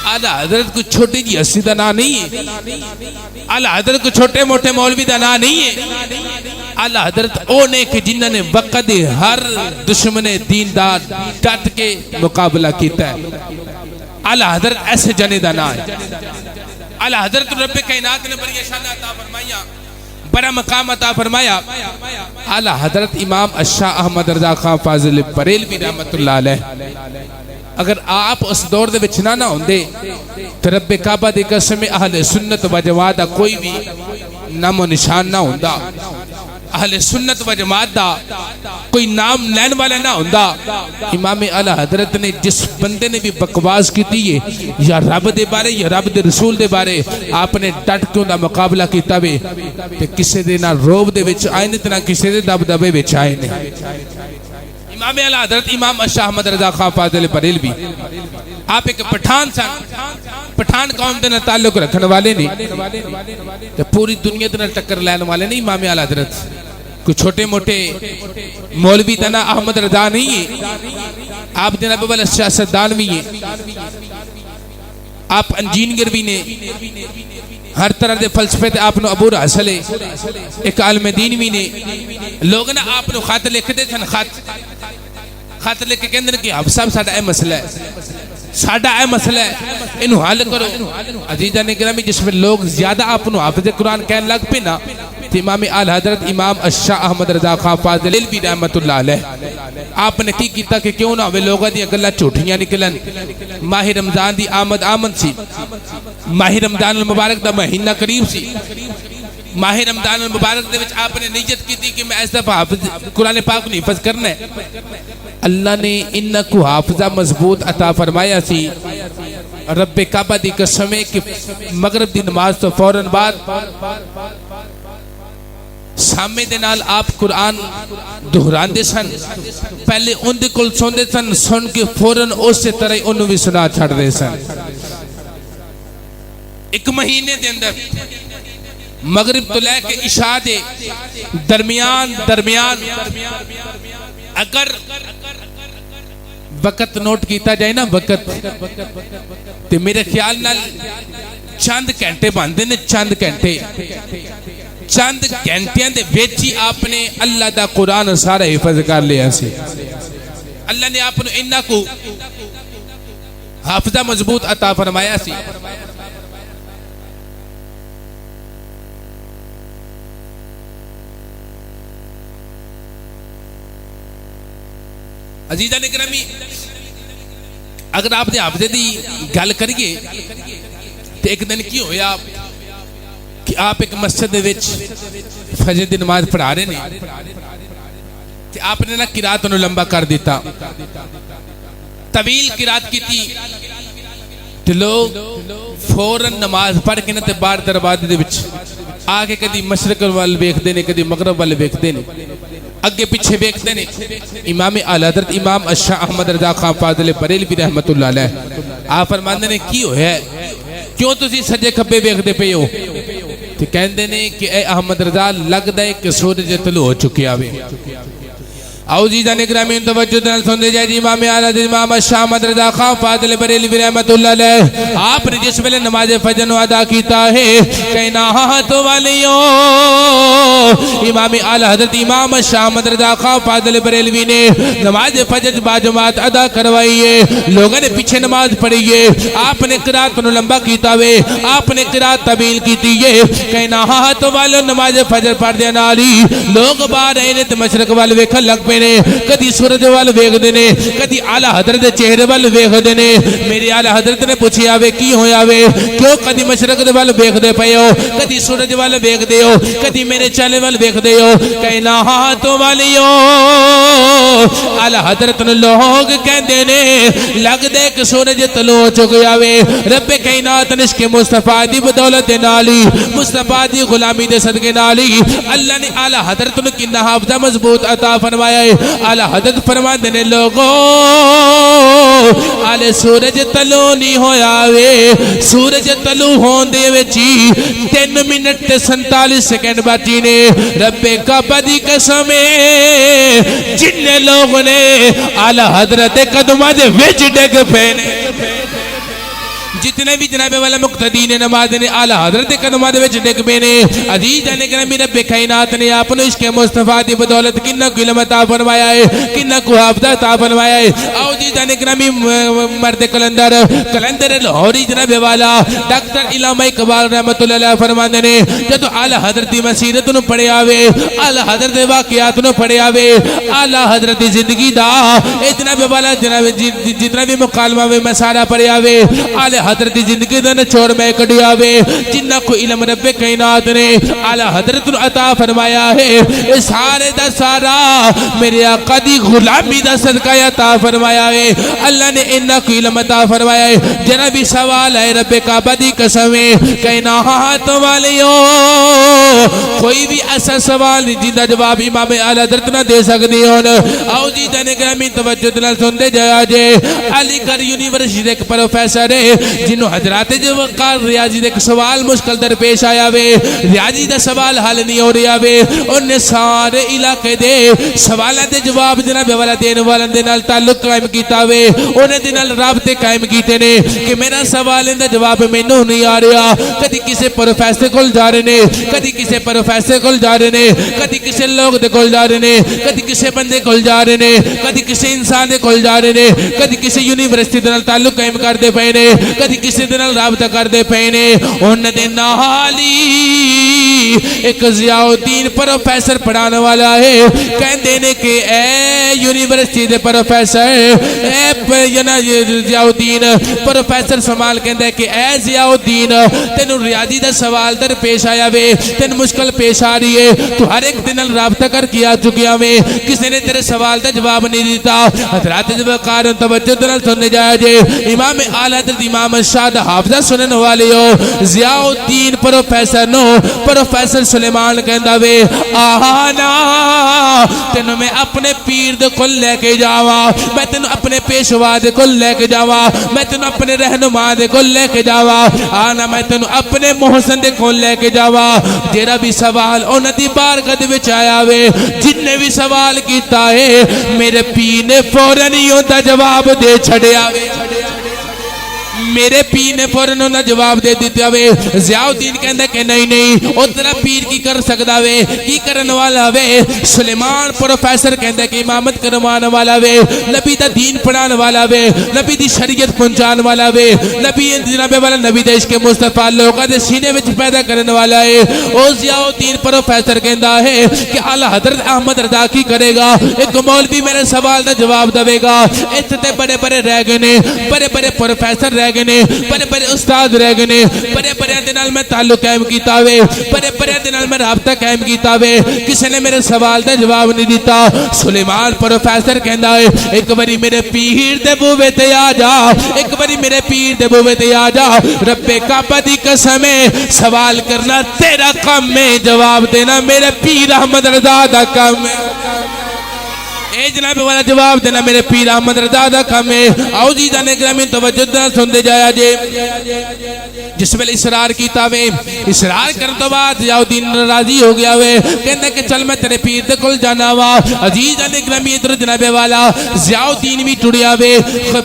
اعلیٰ حضرت کو چھوٹی جی ہستی دا نا نہیں ہے اعلیٰ حضرت کو چھوٹے موٹے مولوی دا نا نہیں ہے اعلیٰ حضرت اونے کہ جنہوں نے وقت ہر دشمن دین دار ڈٹ کے مقابلہ کیتا ہے اعلیٰ حضرت ایسے جنے دا نا ہے اعلیٰ حضرت رب کائنات نے بڑی شان عطا فرمایا بڑا مقام عطا فرمایا اعلیٰ حضرت امام شاہ احمد رضا خان فاضل بریلوی رحمت اللہ علیہ اگر آپ اس دور دے وچ نہ ہوندے تو رب کعبہ دی قسم اہل سنت و جماعت دا کوئی بھی نام و نشان نہ ہوندا اہل سنت و جماعت دا کوئی نام لین والا نہ ہوندا امام اعلی حضرت نے جس بندے نے بھی بکواس کی تھی یا رب دے بارے یا رب دے رسول دے بارے آپ نے ڈٹ کے دا مقابلہ کیتا وے تے کسے دے نہ روب دے وچ آئے نے تے نہ کسے دے دب دبے وچ آئے نے امام اعلی حضرت امام شاہ احمد رضا خان فاضل بریلوی آپ ایک پٹھان سن پٹھان قوم دے نال تعلق رکھنے والے نہیں تے پوری دنیا دے نال ٹکر لین والے نہیں امام اعلی حضرت کوئی چھوٹے موٹے مولوی دا نا احمد رضا نہیں ہے آپ جناب والا سیاستدان بھی ہیں آپ انجینئر بھی نے ہر طرح دے فلسفے تے آپ نو عبور حاصل ہے ایک عالم دین بھی نے لوگ نا آپ نو خط لکھتے سن خط لکھ کے کہندے کہ آپ صاحب ساڈا اے مسئلہ ہے ساڈا اے مسئلہ ہے انہوں حل کرو عزیزان گرامی جس میں لوگ زیادہ آپ نو حافظ قرآن کہنے لگ پہ نا تو امام اعلی حضرت امام شاہ احمد رضا خان فاضل بریلوی رحمت اللہ علیہ آپ نے کی کیتا کہ کیوں نہ ہوئے لوگاں دی گلاں جھوٹیاں نکلن ماہ رمضان دی آمد سی ماہ رمضان المبارک دا مہینہ قریب سی ماہ رمضان المبارک دے وچ آپ نے نیت کی تھی کہ میں اس دفعہ حافظ قرآن پاک کو حفظ کرنا ہے اللہ نے انہ کو حافظہ مضبوط عطا فرمایا سی رب کعبہ دی قسم ہے کہ مغرب دی نماز تو فوراً بعد سامنے دے نال آپ قرآن دہران دے سن پہلے ان دے کل سن دے سن کے فوراً اس سے طرح انہوں بھی سنا چھڑ دے سن ایک مہینے دے اندر مغرب تو لے کے عشاء دے درمیان اگر وقت نوٹ کیتا جائے نا وقت تو میرے خیال نال چند گھنٹے باندھے نے چند گھنٹیاں دے ویچی آپ نے اللہ دا قرآن سارا حفظ کر لیا سی اللہ نے آپ نے انہاں کو حافظہ مضبوط عطا فرمایا سی عزیزان گرامی اگر آپ نے حافظے دی گل کریے تو ایک دن کی ہویا کہ آپ ایک مسجد دے وچ فجر دی نماز پڑھا رہے ہیں کہ آپ نے نا قرات انہوں لمبا کر دیتا طویل قرات کی تھی تو لوگ فوراً نماز پڑھ کے نا تے بار دروازے دے وچ آگے کدی مشرق وال ویکھدے نے کدی مغرب وال ویکھدے نے اگے پیچھے ویکھدے نے امام اعلی حضرت امام شاہ احمد رضا خان فاضل بریلوی رحمت اللہ علیہ آپ فرماندے نے کی ہویا ہے کیوں تسی سجے کھبے ویکھدے پئے ہو تو کہندے نے کہ اے احمد رضا لگدا ہے کہ سورج طلوع ہو چکیا وے عزیزان گرامی توجہ دے نال سن دے جائے امام اعلی امام شاہ احمد رضا خان فاضل بریلوی رحمت اللہ علیہ آپ نے جس ویلے نماز فجر ادا کیتا ہے کائنات والیوں امام اعلی حضرت امام شاہ احمد رضا خان فاضل بریلوی نے نماز فجر با جماعت ادا کروائی ہے لوگوں نے پیچھے نماز پڑھی ہے آپ نے قرات نو لمبا کیتا وے آپ نے قرات طویل کیتی ہے کائنات والوں نماز فجر پڑھ دے نال ہی لوگ باہر آئے نے تے مشرق وال ویکھن لگ پے پے نے کدی سورج وال ویکھدے نے کدی اعلی حضرت دے چہرے وال ویکھدے نے میرے اعلی حضرت نے پوچھیا وے کی ہویا وے کیوں کدی مشرق دے وال ویکھدے پئے ہو کدی سورج وال ویکھدے ہو کدی میرے چہرے وال ویکھدے ہو کائنات والیو اعلی حضرت نے لوگ کہندے نے لگدے کہ سورج طلوع ہو چکیا وے رب کائنات نے عشق مصطفیٰ دی بدولت نالی مصطفیٰ دی غلامی دے صدقے نالی اللہ نے اعلی حضرت نے کنا حافظہ مضبوط عطا فرمایا ہے اعلی حضرت فرماندے نے لوگوں آلے سورج طلوع نہیں ہویا وے سورج طلوع ہوندے وچی 3 منٹ 47 سیکنڈ باقی نے رب کعبہ دی قسم جن لوگوں نے اعلی حضرت قدمہ دے وچ ڈگ پے نے جتنے بھی جناب والا مقتدین نماز نے اعلی حضرت قدمہ دے وچ ڈگ پے نے عزیز جانے کہ نبی رب کائنات نے اپنے عشق مصطفیٰ دی بدولت کنا کو علم عطا فرمایا ہے کنا کو حافظہ عطا فرمایا ہے آؤ جی جانے کہ نبی مرد کلندر لاہوری جناب والا ڈاکٹر علامہ اقبال رحمت اللہ علیہ فرماندے نے جدو اعلی حضرت دی مسیرت نو پڑھے آوے اعلی حضرت دے واقعات نو پڑھے آوے اعلی حضرت دی زندگی دا اے جناب والا جناب جتنا بھی مکالمہ میں مسارہ پڑھے آوے اعلی حضرت دی زندگی دا نچوڑ میں کڑی آوے جنہ کو علم رب کائنات نے اعلی حضرت نو عطا فرمایا ہے اے سارے دا سارا میرے آقا دی غلامی دا صدقہ عطا فرمایا ہے اللہ نے انہ کو علم عطا فرمایا ہے جنابی سوال ہے رب کعبہ دی قسمیں کائنات والیو کوئی بھی ایسا سوال جنہ جواب امام اعلی حضرت نہ دے سکتی ہون آؤ جی جانے گرامی توجہ دلال سن دے جایا جے علی گڑھ یونیورسٹی دے ایک پروفیسر ہے جنہوں حضرات جو وقار ریاضی دے سوال مشکل در پیش آیا وے ریاضی دا سوال حل نہیں ہو رہا وے انہیں سارے علاقے دے سوالات دے جواب جناب والا دین والن دے نال تعلق قائم کیتا وے انہیں دے نال رابطے قائم کیتے نے کہ میرا سوال دا جواب میں نو نہیں آ رہا کدی کسے پروفیسر کل جا رہے نے کدی کسے پروفیسر کل جا رہے نے کدی کسے لوگ دے کل جا رہے نے کدی کسے بندے کل جا رہے نے کدی کسے انسان دے کل جا رہے نے کدی کسے یونیورسٹی دے نال تعلق قائم کر دے پئے نے کدی کسی دن رابطہ کر دے پینے ان دے نالی ایک ضیاء الدین پروفیسر پڑھانے والا ہے کہندے نے کہ a university they professor a Zia Uddin professor small کہندے کہ اے ضیاء الدین تینو ریاضی دا سوال در پیش آیا وے تین مشکل پیش آ رہی ہے تو ہر ایک دن رابطہ کر کیا چکیا میں کسی نے تیرے سوال دا جواب نہیں دیتا حضرات جب قارن توجہ دنال سننے جایا جے امام اعلی حضرت امام شاد حافظہ سنن والے ہو ضیاء الدین پروفیسر نو پروفیسر سلیمان کہندا وے آنا تینو میں اپنے پیر دے کل لے کے جاوا میں تینو اپنے پیشوا دے کل لے کے جاوا میں تینو اپنے رہنما دے کل لے کے جاوا آنا میں تینو اپنے محسن دے کل لے کے جاوا جیرا بھی سوال انہ دی بارگاہ دے وچ آیا وے جن نے بھی سوال کیتا ہے میرے پیر نے فوراً ہی ہوتا جواب دے چھڑیا وے میرے پیر نے فوراً انہوں جواب دے دیتے ہوئے ضیاء الدین کہندہ کہ نہیں اتنا پیر کی کر سکتا وے کی کرن والا وے سلیمان پروفیسر کہندہ کہ امامت کرمان والا وے نبی دا دین پڑھان والا وے نبی دی شریعت پہنچان والا وے نبی جناب والا نبی دا عشق مصطفیٰ لوگا دے سینے وچ پیدا کرن والا ہے او ضیاء الدین پروفیسر کہندہ ہے کہ اعلی حضرت احمد رضا کی کرے گا ایک مولوی میرے سوال دا جواب دے گا اتنے بڑے بڑے رہ گئے بڑے بڑے پروفیسر رہ گئے بڑے بڑے استاد رہ گئے بڑے بڑے دنال میں تعلق قائم کیتا ہوئے بڑے بڑے دنال میں رابطہ قائم کیتا ہوئے کسی نے میرے سوال دا جواب نہیں دیتا سلیمان پروفیسر کہندا ہے ایک باری میرے پیر دے بوے تے آ جا ایک باری میرے پیر دے بوے تے آ جا رب کعبہ دی قسم سوال کرنا تیرا کام میں جواب دینا میرے پیر احمد رضا دا کام ہے اے جناب والا جواب دینا میرے پیر احمد رضا دا کام ہے آؤ جی جانے گرامین توجہ دینا سن دے جایا جے جس میں اصرار کیتا وے اصرار کرن تو بعد ضیاء الدین راضی ہو گیا وے کہندے کہ چل میں تیرے پیر دے کول جانا وا عزیز جانے گرامی ادھر جناب والا ضیاء الدین بھی ٹڑیا وے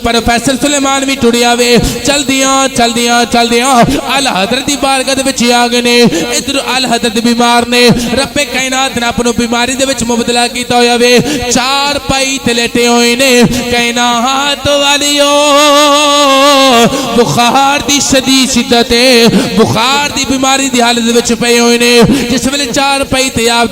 پروفیسر سلیمان بھی ٹڑیا وے چل دیاں اعلی حضرت دی بارگاہ دے وچ آ گئے نے ادھر اعلی حضرت بیمار نے رب کائنات نے اپنو بیماری دے وچ مبتلا کیتا ہویا وے 4 چار پائی تے لیٹے ہوئے نے کائنات والیو بخار دی شدید شدت ہے بخار دی بیماری دی حالت وچ پئے ہوئے نے جس ویلے چار پائی تے آپ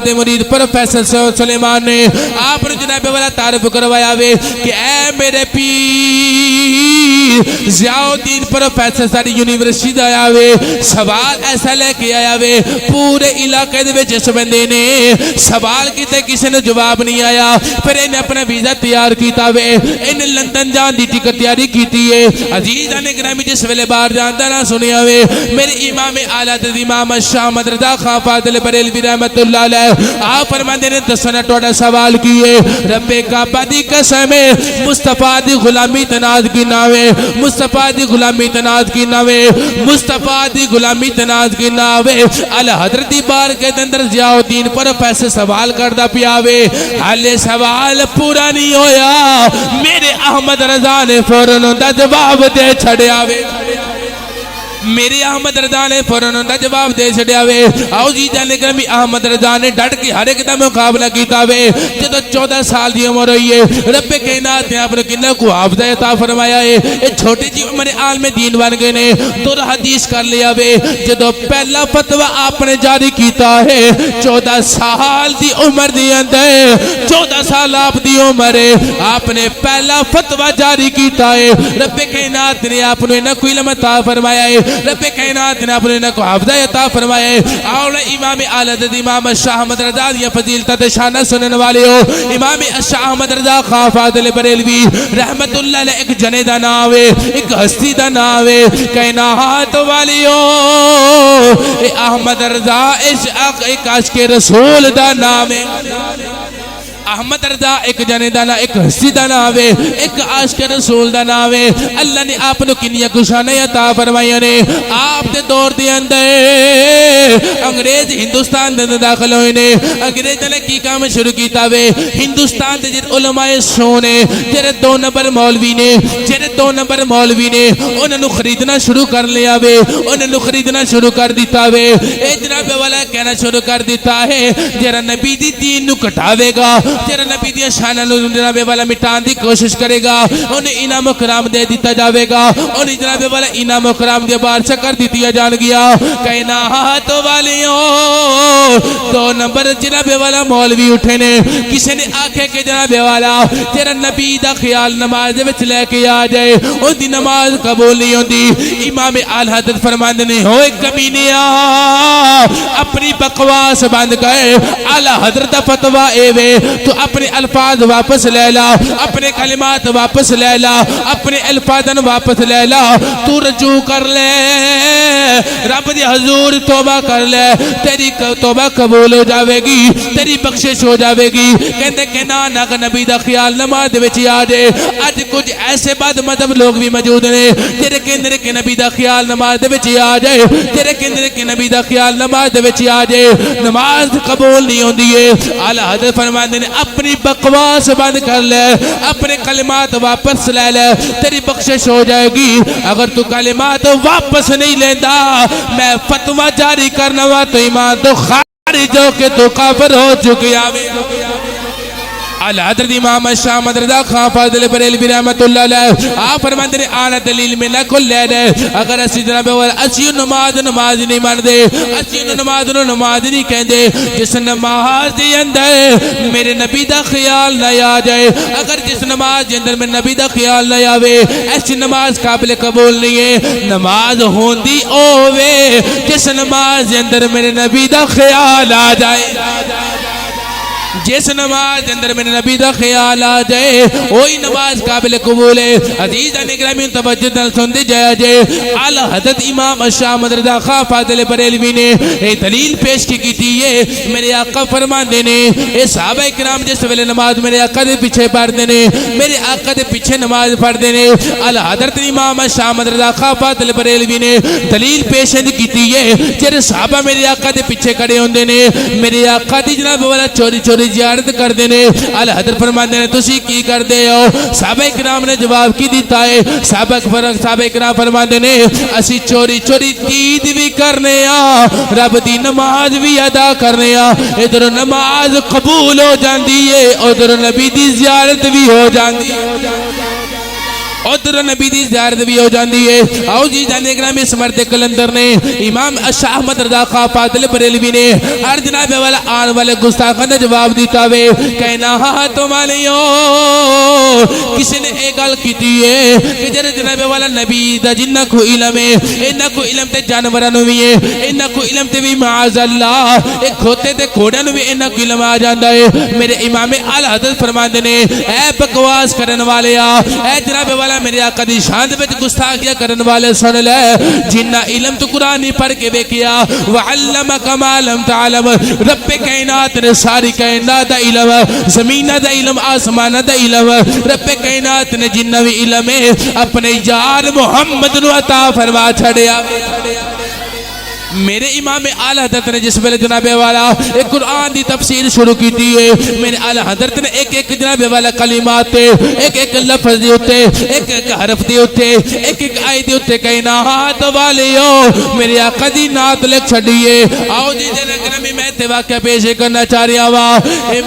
دے مرید پروفیسر سلیمان نے آپ نے جناب والا تعارف کروایا وے کہ اے میرے پیر ضیاء الدین پروفیسر ساری یونیورسٹی دا آیا وے سوال ایسا لے کے آیا وے پورے علاقے دے وچ اس بندے نے سوال کیتے کسی نے جواب نہیں آیا پھر انہیں اپنا ویزا تیار کیتا وے انہیں لندن جان دی ٹکٹ تیاری کیتی ہے عزیزان گرامی جس ویلے باہر جانتا نہ سنیا وے میرے امام اعلیٰ حضرت امام شاہ احمد رضا خان فاضل بریلوی رحمت اللہ علیہ آپ فرماندے نے دسنا ٹوٹا سوال کیے رب کعبہ دی قسم مصطفیٰ دی غلامی تناز کی ناوے مصطفیٰ دی غلامی تناز کی ناوے مصطفیٰ دی غلامی تناز کی ناوے اعلیٰ حضرت بار کے اندر ضیاء الدین پروفیسر سوال کردہ پیاوے حالے سوال پورا نہیں ہویا میرے احمد رضا نے فوراً دا جواب دے چھڑے آوے میرے احمد رضا نے فوراً دا جواب دے چھڑے آوے آؤ جی جانے کرمی احمد رضا نے ڈٹ کی ہر ایک دا مقابلہ کیتا وے جدو 14 سال دی عمر ہوئی ہے رب کائنات نے آپ نے کنہ کو حافظہ عطا فرمایا ہے ایک چھوٹی جی عمر عالم دین بن گئے نے دور حدیث کر لیا وے جدو پہلا فتوہ آپ نے جاری کیتا ہے 14 سال دی عمر دی اندر 14 سال آپ دی عمر ہے آپ نے پہلا فتوہ جاری کیتا ہے رب کائنات نے آپ نے نہ کوئی علم عطا فرمایا ہے رب کائنات نے اپنے نہ کو حافظہ عطا فرمائے اور امام اعلیٰ حضرت امام شاہ احمد رضا دی فضیلت شانہ سنن والے ہو امام شاہ احمد رضا خان فاضل بریلوی رحمت اللہ علیہ ایک جنے دا ناوے ایک ہستی دا ناوے کائنات والی ہو احمد رضا ایک عاشق رسول دا ناوے احمد رضا ایک جنے دا نام ایک ہستی دا نام ہے ایک عاشق رسول دا نام ہے اللہ نے آپ نے کنیا کشانے عطا فرمایا نے آپ دے دور دے اندر انگریز ہندوستان دے داخل ہوئے نے انگریز نے کی کام شروع کیتا وے ہندوستان دے جر علماء سونے جرے 2 نمبر مولوی نے انہوں نے خریدنا شروع کر لیا وے انہوں نے خریدنا شروع کر دیتا وے اے جناب والا کہنا شروع کر دیتا ہے جرہ نبی دی دین نو کٹاوے گا تیرا نبی دیا شانہ جناب والا مٹان دی کوشش کرے گا انہیں انعام و کرام دے دیتا جاوے گا انہیں جناب والا انعام و کرام دے بار چکر دیتیا جان گیا کائنات والیوں 2 نمبر جناب والا مولوی اٹھے نے کسی نے آنکھیں کہ جناب والا تیرا نبی دا خیال نماز وچ لے کے آ جائے ان دی نماز قبول نہیں ہوندی امام اعلیٰ حضرت فرماندے نے ہوئے کبھی نہیں اپنی بکواس بند گئے اعلیٰ حضرت فتوہ اے وے تو اپنے الفاظ واپس لے لا اپنے کلمات واپس لے لا اپنے الفاظن واپس لے لا تو رجوع کر لے رب دی حضور توبہ کر لے تیری توبہ قبول ہو جاوے گی تیری بخشش ہو جاوے گی کہندے کہ نانا نبی دا خیال نماز دے وچ آ جائے اج کچھ ایسے بد مذہب لوگ بھی موجود نے تیرے کہندے کہ نبی دا خیال نماز دے وچ آ جائے تیرے کہندے کہ نبی دا خیال نماز دے وچ آ جائے نماز قبول نہیں ہوندی ہے اعلیٰ حضرت فرماندے نے اپنی بکواس بند کر لے اپنے کلمات واپس لے لے تیری بخشش ہو جائے گی اگر تو کلمات واپس نہیں لیندہ میں فتوہ جاری کرنا ہوا تو ایمان تو خارج ہو کے تو کافر ہو چکی آوے اعلیٰ حضرت امام شاہ احمد رضا خان فاضل بریلوی رحمت اللہ علیہ آپ فرماندے نے آنا دلیل میں نہ کھل لے دے اگر اسی جناب اسی نماز نہیں مان دے اسی نماز نہیں کہندے جس نماز دے اندر میرے نبی دا خیال نہ آ جائے اگر جس نماز دے اندر میرے نبی دا خیال نہ آوے ایسی نماز قابل قبول نہیں ہے نماز ہوندی اوے جس نماز دے اندر میرے نبی دا خیال آ جائے جس نماز اندر میرے نبی دا خیال آ جائے وہی نماز قابل قبول ہے عزیزان اکرامی توجہ دل سن دے جائے جائے اعلیٰ حضرت امام شاہ احمد رضا خان فاضل بریلوی نے ایک دلیل پیش کی تھی ہے میرے آقا فرماندے نے اے صحابہ اکرام جس ویلے نماز میرے آقا دے پیچھے پڑھتے نے میرے آقا دے پیچھے نماز پڑھتے نے اعلیٰ حضرت امام شاہ احمد رضا خان فاضل بریلوی نے دلیل پیش کی تھی ہے جب صحابہ میرے آقا دے پیچھے کھڑے ہوندے نے میرے آقا دی جناب والا چوری چوری دی زیارت کردے نے۔ اعلی حضرت فرماندے نے تسی کی کردے ہو؟ صحابہ کرام نے جواب کی دیتا ہے، صحابہ کرام فرماندے نے اسی چوری چوری عید بھی کرنے رب دی نماز بھی ادا کرنے ادھر نماز قبول ہو جاندی ہے، ادھر نبی دی زیارت بھی ہو جاندی ہے، ادھر نبی دی زیارت بھی ہو جاندی ہے۔ آؤ جی جانے گرامی اس مرد کلندر نے امام شاہ احمد رضا خان فاضل بریلوی نے ہر جناب والا آن والے گستاخان نے جواب دیتا ہوئے کہنا ہاں تمہاریوں کسی نے ایک گل کیتی ہے کہ جنہیں جناب والا نبی دا جنہ کو علم ہے، انہ کو علم تے جانورانو بھی ہے، انہ کو علم تے بھی معاذ اللہ ایک کھوتے تے کھوڑانو بھی انہ کو علم آ جاندہ ہے۔ میرے امام اعلی حضرت فرماندے نے اے بکواس کرن والے اے جناب والا میرے آقا دی شان دے وچ گستاخیاں کرن والے سن لے، جنہ علم تو قرآن پڑھ کے بیکیا وعلمک ما لم تعلم، رب کائنات نے ساری کائنات دا علم، زمین دا علم، آسمان دا علم، رب کائنات نے جنہ بھی علم ہے اپنے یار محمد نو عطا فرما چھڑیا۔ میرے امام اعلی حضرت نے جس ویلے جناب والا ایک قرآن دی تفسیر شروع کی دی ہے، میرے اعلی حضرت نے ایک ایک جناب والا کلمات ایک ایک لفظ دی ہوتے ایک ایک حرف دی ہوتے ایک ایک آیت دی ہوتے کائنات والیو میرے آقا دی نات لکھ چھڑیے۔ آؤ جی جنگرمی میں تے واقعہ پیش کرنا چاہ رہا ہوا،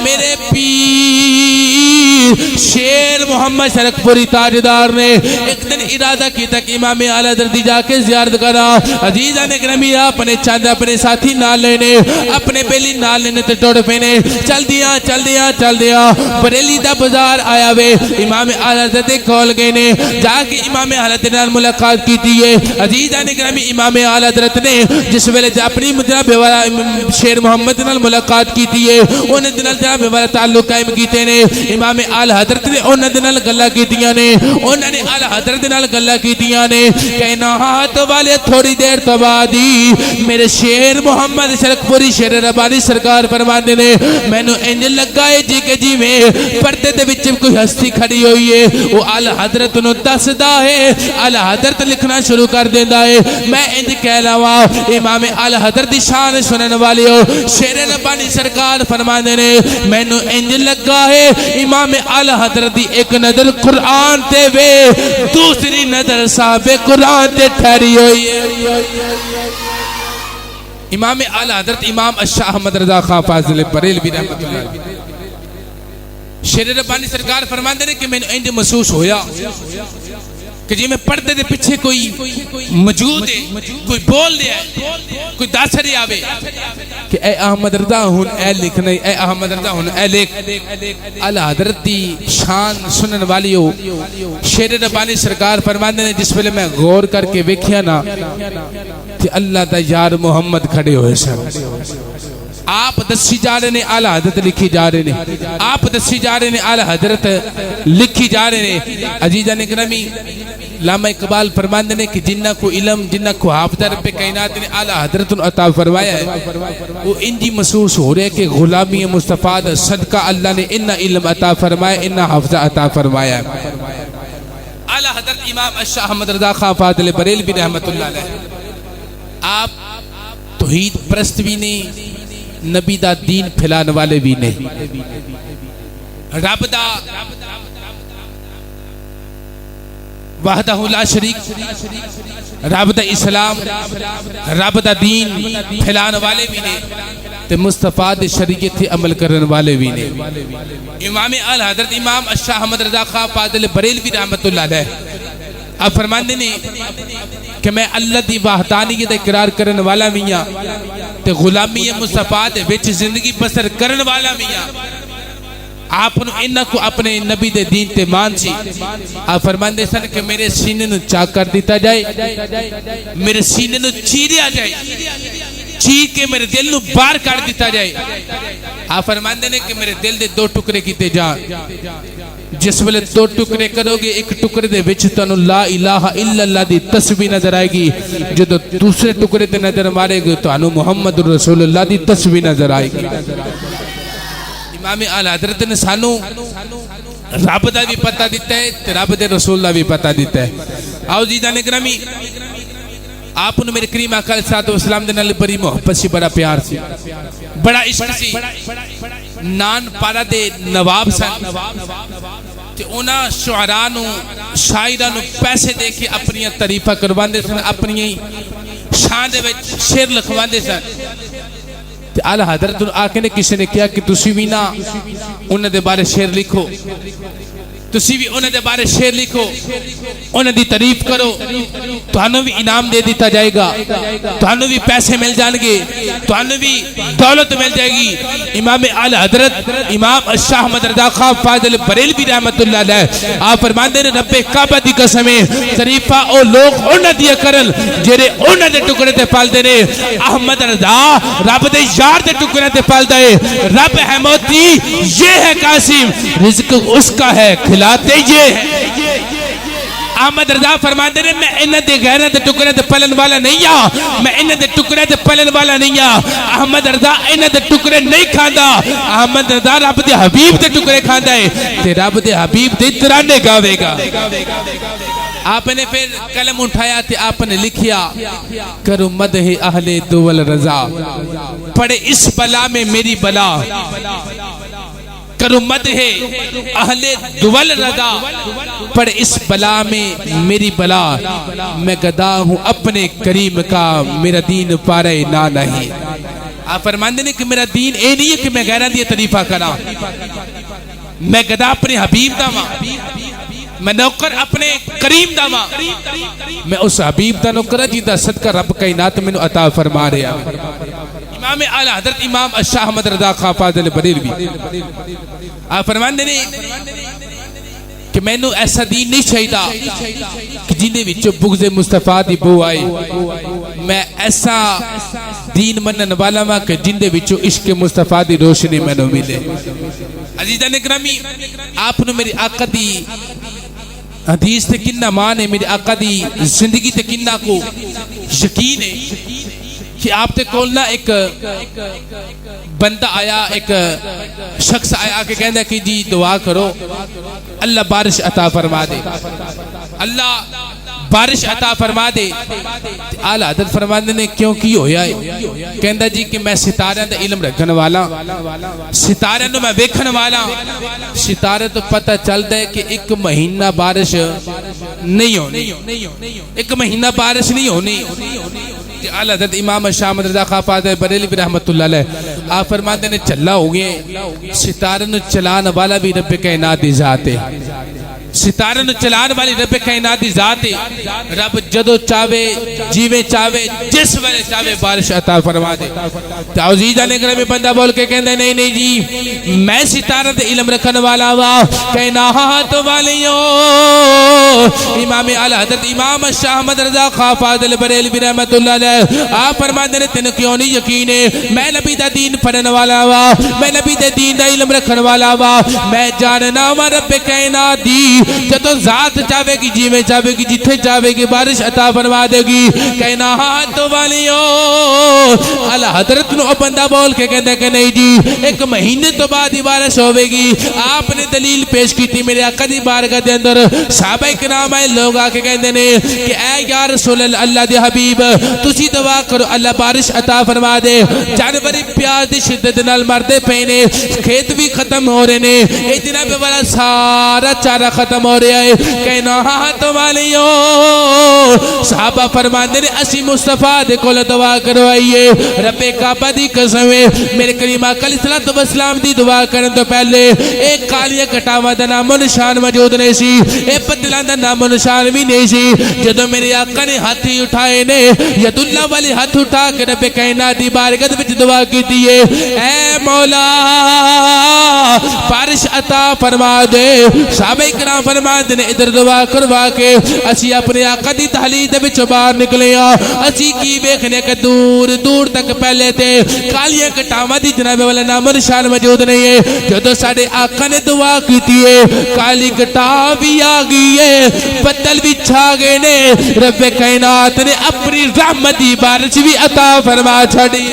میرے پیر شیر محمد شرک پوری تاجدار نے ایک دن ارادہ کی تک امام اعلی حضرت دی جا کے زیارت کرا۔ عزیزان گرامی اپنے چاند اپنے ساتھی نال لینے اپنے بیلی نال لینے تے ٹوڑ پینے چل دیا بریلی دا بازار آیا وے امام اعلی حضرت کھول گئے نے جا کے امام اعلی حضرت نال ملاقات کی دیئے۔ عزیزان گرامی امام اعلی حضرت نے جس ویلے اپنی جناب والا شیر محمد نال ملاقات کی دیئے انہیں دنال جناب والا تعلق قائم کیتے نے۔ امام اعلی حضرت نے انہیں دنال گلہ کی دیا نے، انہیں نے اعلی حضرت نال گلہ کی دیا نے کہنا ہاتھ والے تھوڑی دیر تو بعدی میرے شیر محمد شرک پوری شیر ربانی سرکار فرماندے نے میں نو انج لگا ہے جی کہ جی میں پردے دے وچ کوئی ہستی کھڑی ہوئی ہے، وہ اعلی حضرت نو دسدا ہے، اعلی حضرت لکھنا شروع کر دیندا ہے۔ میں انج کہہ لاوا امام اعلی حضرت دی شان سنن والے ہو شیر ربانی سرکار فرماندے نے میں نو انج لگا ہے امام اعلی حضرت دی ایک نظر قرآن تے وے دوسری نظر صاحب قرآن تے ٹھہری ہوئی ہے۔ امام اعلی حضرت امام شاہ احمد رضا خان فاضل بریلوی رحمت اللہ علیہ شیر ربانی سرکار فرماندے نے کہ میں نے انج محسوس ہویا کہ جی میں پردے دے پیچھے کوئی موجود ہے، کوئی بول دیا ہے، کوئی دس رہی آوے کہ اے احمد رضا ہون اے لکھ نہیں، اے احمد رضا ہون اے لکھ۔ اعلی حضرت دی شان سنن والی ہو شیر ربانی سرکار فرماندے نے جس ویلے میں غور کر کے ویکھیا نا کہ اللہ دا یار محمد کھڑے ہوئے سن، آپ دسی جا رہے نے اعلی حضرت لکھی جا رہے نے، آپ دسی جا رہے نے اعلی حضرت لکھی جا رہے نے۔ عزیزان گرامی علامہ اقبال فرماندے نے کہ جنہ کو علم جنہ کو حافظہ رب کائنات نے اعلی حضرت عطا فرمایا ہے وہ انجی محسوس ہو رہے کہ غلامی مصطفیٰ دا صدقہ اللہ نے انہ علم عطا فرمایا انہ حافظہ عطا فرمایا ہے۔ اعلی حضرت امام شاہ احمد رضا خان فاضل بریلوی رحمت اللہ علیہ آپ توحید پرست بھی نہیں، نبی دا دین پھیلانے والے بھی نہیں، رب دا وحدہ لا شریک، رب دا اسلام، رب دا دین پھیلانے والے بھی نہیں تے مصطفیٰ دے شریعت عمل کرنے والے بھی نہیں۔ امام اعلی حضرت امام شاہ احمد رضا خان فاضل بریلوی رحمت اللہ علیہ آپ فرماندے نے کہ میں اللہ دی وحدانیت اقرار کرنے والا میاں تے غلامی مصطفیٰ دے وچ زندگی بسر کرنے والا میاں، آپ انہاں کو اپنے نبی دے دین تے مان سی۔ آپ فرماندے سن کہ میرے سینے نو چاک کر دیتا جائے، میرے سینے نو چیریا جائے، چیر کے میرے دل نو بار کر دیتا جائے۔ آپ فرماندے نے کہ میرے دل دے دو ٹکڑے کیتے جان، جس ویلے دو ٹکڑے کرو گے ایک ٹکڑے دے وچ تانوں لا الہ الا اللہ دی تسبیح نظر آئے گی، جدو دوسرے ٹکڑے تے نظر مارے گے تانوں محمد رسول اللہ دی تسبیح نظر آئے گی۔ امام اعلی حضرت نے سانوں رب دا بھی پتہ دیتا ہے تے رب دے رسول دا بھی پتہ دیتا ہے۔ آؤ جیدان گرامی آپ نے میرے کریم آقا علیہ السلام دے نال بڑی محبت سی، بڑا پیار سی، بڑا عشق سی۔ نان پارا دے نواب سن تے انہاں شعراء نو شاعراں نو پیسے دے کے اپنی تعریفاں کرواندے سن اپنی شان دے وچ شعر لکھواندے سن تے اعلی حضرت آکے نے کسی نے کیا کہ تسی بھی نا انہاں دے بارے شعر لکھو تسی بھی انہاں دے بارے شعر لکھو انہاں دی تعریف کرو تانوں بھی انعام دے دیتا جائے گا تانوں بھی پیسے مل جان گے تانوں بھی دولت مل جائے گی امام اعلی حضرت امام شاہ احمد رضا خان فاضل بریلوی رحمت اللہ علیہ آپ فرماندے نے رب کعبہ دی قسم تعریفاں او لوگ انہاں دی کرن جڑے انہاں دے ٹکڑے تے پالدے نے احمد رضا رب دے یار دے ٹکڑے تے پالدا ہے رب ہے موتی یہ ہے قاسم رزق اس کا ہے کھلاتے یہ ہے احمد رضا فرماندے نے میں انہاں دے غیراں دے ٹکڑے تے پلن والا نہیں ہاں میں انہاں دے ٹکڑے تے پلن والا نہیں ہاں احمد رضا انہاں دے ٹکڑے نہیں کھاندا احمد رضا رب دے حبیب دے ٹکڑے کھاندا ہے تے رب دے حبیب دے ترانے گاوے گا آپ نے پھر قلم اٹھایا تے آپ نے لکھیا کرو مدح اہل دول رضا پڑے اس بلا میں میری بلا کرو مدح اہل دول رضا پڑے اس بلا میں میری بلا میں گدا ہوں اپنے کریم کا میرا دین پارے نہ نہیں آپ فرماندے نے کہ میرا دین اے نہیں ہے کہ میں غیراں دی تعریفاں کراں میں گدا اپنے حبیب دا ماں میں نوکر اپنے کریم دا ماں میں اس حبیب دا نوکر جیدہ صدقہ رب کائنات میں عطا فرما رہا امام اعلی حضرت امام شاہ احمد رضا خان فاضل بریلوی آپ فرماندے نے کہ میں نو ایسا دین نہیں چاہیدا کہ جنہیں وچوں بغض مصطفیٰ دی بو آئے میں ایسا دین منن والا ماں کہ جنہیں وچوں عشق مصطفیٰ دی روشنی میں نو ملے عزیزہ نگرامی آپ نے میری آقا دی حدیث تے کنہ مان ہے میری آقا دی زندگی تے کنہ کو یقین ہے کہ آپ تے کولنا ایک بندہ آیا ایک شخص آیا کہ کہندہ کہ جی دعا کرو اللہ بارش عطا فرما دے اللہ بارش عطا فرما دے اعلی حضرت فرماندے نے کیوں کی ہویا ہے کہندہ جی کہ میں ستارے دا علم رکھن والا ستارے نو میں ویکھن والا ستارے تو پتہ چلتا ہے کہ ایک مہینہ بارش نہیں ہونی ایک مہینہ بارش نہیں ہونی اعلی حضرت امام شاہ احمد رضا خان فاضل بریلوی رحمت اللہ علیہ آپ فرماندے نے چلا ہو گئے ستارے نو چلان والا بھی رب کائنات دی ذات ہے ستارے نو چلان والی رب کائنات دی ذات ہے رب جدو چاہے جیوے چاہے جس ویلے چاہے بارش عطا فرما دے تعویذ جانے کرے میں بندہ بول کے کہندے نہیں نہیں جی میں ستارے دے علم رکھن والا وا کائنات والیوں امام اعلی حضرت امام شاہ احمد رضا خان فاضل بریلوی رحمت اللہ علیہ آپ فرماندے نے تینوں کیوں نہیں یقین ہے میں نبی دا دین پڑھن والا وا میں نبی دے دین دا علم رکھن والا وا میں جاننا وا رب کائنات دی جدو ذات چاہے گی جی میں چاہے گی جتھے چاہے گی بارش عطا فرما دے گی کائنات والیوں اعلی حضرت نو بندہ بول کے کہندے کہ نہیں جی ایک مہینے تو بعد ہی بارش ہوے گی آپ نے دلیل پیش کی تھی میرے آقا دی بارگاہ دے اندر صحابہ کرام آئے لوگ آ کے کہندے نے کہ اے یا رسول اللہ دے حبیب تسی دعا کرو اللہ بارش عطا فرما دے جانوری پیاز دی شدت نال مردے پینے کھیت بھی ختم ہو رہے نے اے جناب والا سارا چارہ ختم ہو رہا ہے کائنات والیوں صحابہ فرماندے نے اسی مصطفیٰ دے کول دعا کروائیے رب کعبہ دی قسم میرے کریم آقا علیہ الصلوۃ والسلام دی دعا کرن تو پہلے ایک کالیاں کٹاواں دا نام و نشان موجود نہیں سی اے پتلاں دا نام و نشان بھی نہیں سی جدوں میرے آقا نے ہاتھ اٹھائے نے ید اللہ والے ہاتھ اٹھا کے رب کائنات دی بارگاہ وچ دعا کیتی ہے اے مولا بارش عطا فرما دے صحابہ کرام فرماندے نے ادھر دعا کروا کے اسی اپنے آقا دی تحلیل دے وچوں باہر نکلے ہاں اسی کی ویکھنے کہ دور دور تک پہلے تے کالیاں کٹاواں دی جناب والا نام نشان موجود نہیں ہے جدوں ساڈے آقا نے دعا کیتی ہے کالی کٹا بھی آ گئی ہے بدل بھی چھا گئے نے رب کائنات نے اپنی رحمت دی بارش بھی عطا فرما چھڑی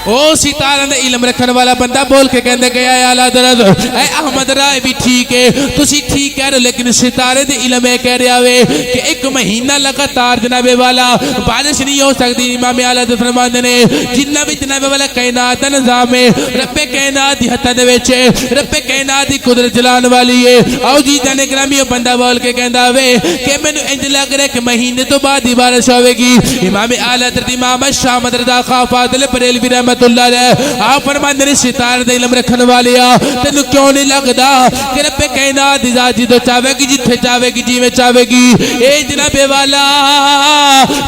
او ستارہ دے علم رکھن والا بندہ بول کے کہندے کہ اے اعلیٰ حضرت اے احمد رائے بھی ٹھیک ہے تسی ٹھیک کہہ رہے لیکن ستارے دے علم ہے کہہ رہا ہوئے کہ ایک مہینہ لگاتار جناب والا بارش نہیں ہو سکتی امام اعلیٰ حضرت فرماندے نے جنہ بھی جناب والا کائنات دا نظام ہے رب کائنات دی ہتھاں دے وچ ہے رب کائنات دی قدرت چلان والی ہے او جی جانے گرامی بندہ بول کے کہندا ہوئے کہ مینوں انج لگ رہا ہے کہ مہینے تو بعد ہی بارش ہوے گی امام اعلیٰ حضرت امام شامد رضا خان فاضل بریلوی رحمت اللہ علیہ آپ فرماندے نے ستارے دے علم رکھن والیا تینوں کیوں نہیں لگدا کہ رب کائنات دی ذات جدوں چاہے گی جتھے چاہے گی جویں چاہے گی اے جناب والا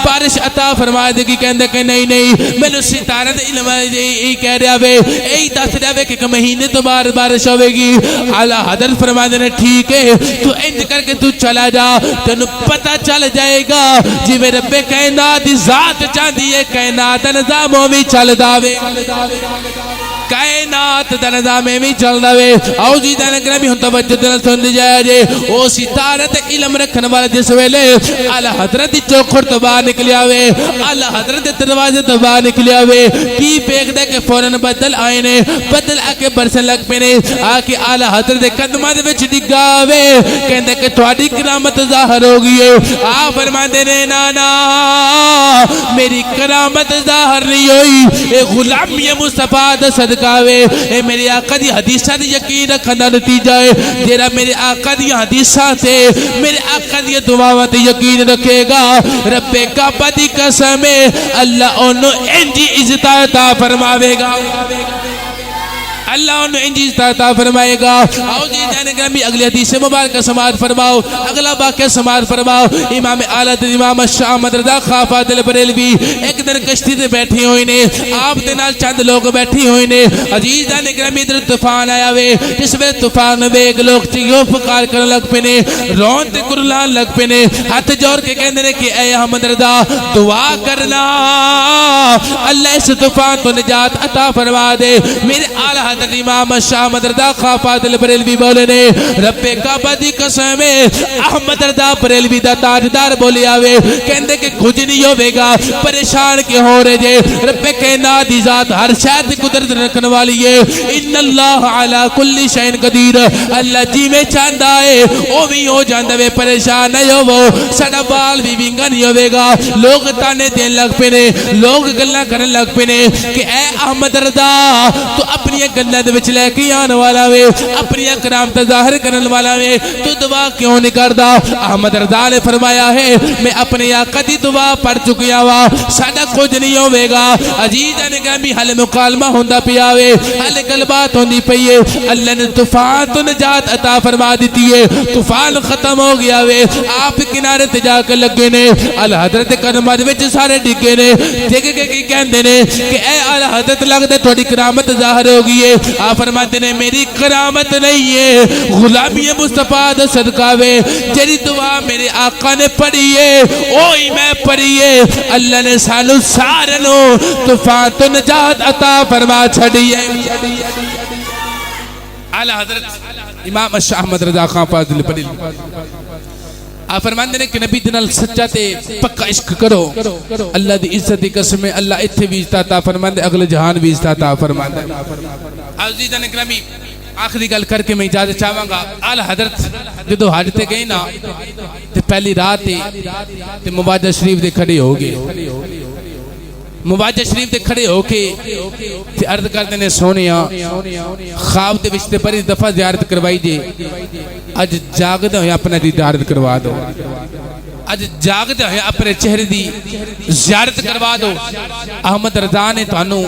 بارش عطا فرما دے گی کہندے کہ نہیں نہیں مینوں ستارے دے علم یہی کہہ رہا وے یہی دس رہا وے کہ مہینے تو بعد بارش ہوے گی اعلیٰ حضرت فرماندے نے ٹھیک ہے تو انج کر کے تو چلا جا تینوں پتہ چل جائے گا جویں رب کائنات دی ذات چاہندی ہے کائنات دا نظام وی چلدا وے کائنات دا نظام میں چل رہے آؤ جی دانا گرامی ہم توجہ دل سن جائے جے او ستارہ تے علم رکھن والا جس ویلے اعلیٰ حضرت چوکھر تو باہر نکلے آوے اعلیٰ حضرت دروازے تو باہر نکلے آوے کی پیک دے کہ فوراں بدل آئے نے بدل آکے برسن لگ پینے آکے اعلیٰ حضرت قدمہ دے وچ ڈگا آوے کہندے کہ تھوڑی کرامت ظاہر ہو گئی ہے آپ فرمان دے نے نانا میری کرامت ظاہر نہیں ہوئی اے غلامی مصطفیٰ دا صدقہ وے اے میرے آقا دی حدیثہ دی یقین رکھنا نتیجہ ہے جیرا میرے آقا دی حدیثہ سے میرے آقا دی دعاوت یقین رکھے گا رب کعبہ دی قسم اللہ انہوں انجی عزت عطا فرماوے گا اللہ انہوں انجی عطا فرمائے گا آؤ جی جانے گرامی اگلی حدیث مبارکہ سماعت فرماؤ اگلا واقعہ سماعت فرماؤ امام اعلیٰ امام شامد رضا خان فاضل بریلوی ایک دن کشتی دے بیٹھی ہوئی نے آپ دے نال چند لوگ بیٹھی ہوئی نے عزیز جانے گرامی ادھر طوفان آیا وے جس میں طوفان میں ایک لوگ چیوں پکار کرنے لگ پینے رون تے کرلان لگ پینے ہاتھ جوڑ کے کہنے نے کہ اے احمد رضا دعا کرنا اللہ اس طوفان تو نجات عطا فرما دے میرے اعلیٰ حضرت امام شامد رضا خان فاضل بریلوی بولے نے رب کعبہ دی قسم احمد رضا بریلوی دا تاجدار بولے آوے کہندے کہ کچھ نہیں ہوے گا پریشان کے ہو رہے جے رب کائنات دی ذات ہر شے تے قدرت رکھنے والی ہے ان اللہ علی کل شیء قدیر اللہ جی میں چاہندا ہے او بھی ہو جاندا وے پریشان نہیں ہوو ساڈا بال بھی ونگا نہیں ہوے گا لوگ تانے دین لگ پینے لوگ گلاں کرن لگ پینے کہ اے احمد رضا تو اپنی گلاں دے وچ لے کے آن والا وے اپنی کرامت ظاہر کرن والا وے تو دعا کیوں نہیں کردا احمد رضا نے فرمایا ہے میں اپنے آقا دی دعا پڑھ چکیا وا ساڈا کچھ نہیں ہوے گا عزیز نے کہا بھی حل مکالمہ ہوندا پیا وے حل گلبات ہوندی پئی ہے اللہ نے طوفان تو نجات عطا فرما دیتی ہے طوفان ختم ہو گیا وے آپ کنارے تے جا کے لگے نے اعلیٰ حضرت قدماں دے وچ سارے ڈگے نے ڈگ کے کہندے نے کہ اے اعلیٰ حضرت لگدا تھوڑی کرامت ظاہر ہو گئی ہے آپ فرماتے نے میری کرامت نہیں ہے غلامی مصطفیٰ دا صدقہ وے جیری دعا میرے آقا نے پڑھی ہے اوہی میں پڑھی ہے اللہ نے سانو سارنو طوفان تو نجات عطا فرما چھڑی ہے اعلیٰ حضرت امام شاہ احمد رضا خان فاضل بریلوی آپ فرماندے نے کہ نبی دنال سچا تے پکا عشق کرو اللہ دی عزت دی قسم اللہ اتھے بھی عزت عطا فرماندے اگلے جہان بھی عزت عطا فرماندے عزیزان اکرامی آخری گل کر کے میں اجازت چاہواں گا اعلیٰ حضرت جدو حج تے گئے نا تے پہلی رات تے مواجہ شریف دے کھڑے ہو گئے مواجہ شریف دے کھڑے ہو کے تے عرض کردے نے سونیا خواب دے وچ تے بڑی دفعہ زیارت کروائی جے اج جاگدے ہوئے اپنا دیدارت کروا دو اج جاگدے ہوئے اپنے چہرے دی زیارت کروا دو احمد رضا نے تانوں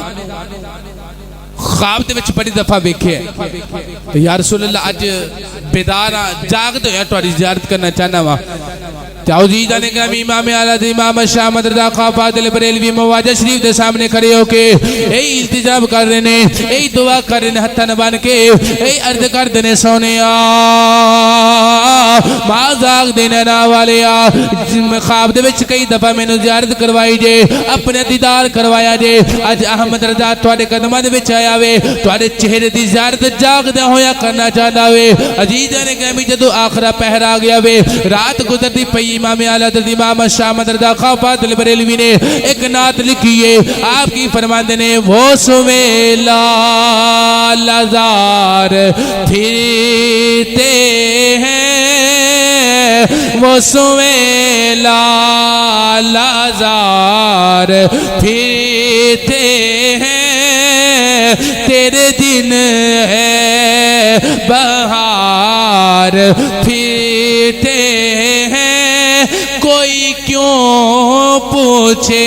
خواب دے وچ بڑی دفعہ ویکھے تو یا رسول اللہ اج بیدارا جاگدے ہوئے تہاڈی زیارت کرنا چاہنا وا تعوذیز نے گرامی امام اعلیٰ امام شاہ احمد رضا خان فاضل بریلوی مواجہ شریف دے سامنے کھڑے ہو کے اے التجا کر رہے نے اے دعا کر رہے نے ہتھاں بن کے اے عرض کر دے نے سونیا مازاق دینا والیا خواب دے وچ کئی دفعہ میں زیارت کروائی جے اپنے دیدار کروایا جے اج احمد رضا تواڈے قدماں دے وچ آیا وے تواڈے چہرے دی زیارت جاگدا ہویا کرنا چاہدا وے عزیزاں نے گرامی جدوں آخرا پہر آ گیا وے رات گزرتی پئی امام اعلی حضرت امام شاہ احمد رضا خواجہ بریلوی نے ایک نعت لکھی ہے آپ کی فرماندے نے وہ سویلا لازار پھرتے ہیں وہ سویلا لازار پھرتے ہیں تیرے دن ہے بہار پھرتے ہیں کوئی کیوں پوچھے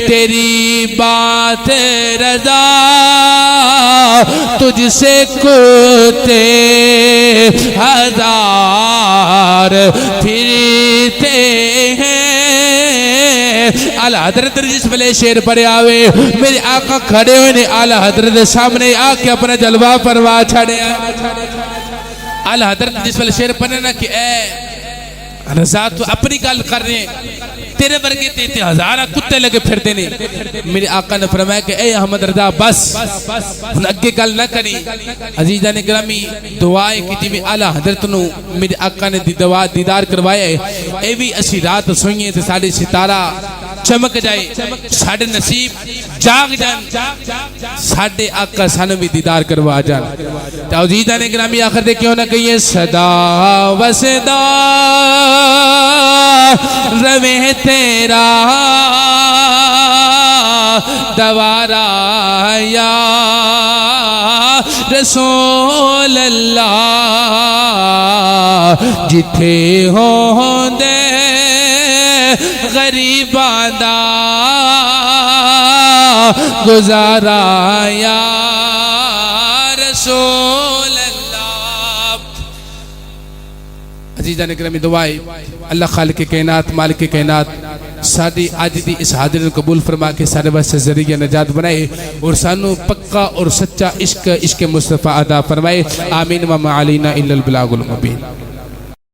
تیری بات رضا تجھ سے کتے ہزار پھرتے ہیں اعلیٰ حضرت جس بلے شیر پڑے آوے میرے آقا کھڑے ہوئے نے اعلیٰ حضرت سامنے آ کے اپنا جلوہ پروا چھڑے اعلیٰ حضرت جس بلے شیر پڑے نا کہ اے رضا تو اپنی گل کر رہے ہیں تیرے ورگے تے ہزارہ کتے لگے پھرتے نہیں میرے آقا نے فرمایا کہ اے احمد رضا بس اگے گل نہ کری عزیزاں نے گرامی دعائیں کی میں اعلیٰ حضرت نو میرے آقا نے دیدار کروایا ہے اے بھی اسی رات سوئیں تے ساڑھے ستارہ چمک جائے ساڑھے نصیب جاگ جان ساڑھے آقا سانو بھی دیدار کروا جان تو عزیزاں نے گرامی آخر دے کیوں نہ کہیے صدا و صدا روے تیرا دوارا یا رسول اللہ جتھے ہوں دے غریباں دا گزارا یا رسول اللہ عزیزان اکرامی دعائیں اللہ خالق کائنات مالک کائنات ساری آج دی اس حاضر قبول فرما کے سارے واسطے ذریعہ نجات بنائے اور سانو پکا اور سچا عشق مصطفیٰ عطا فرمائے آمین وما علینا الا البلاغ المبین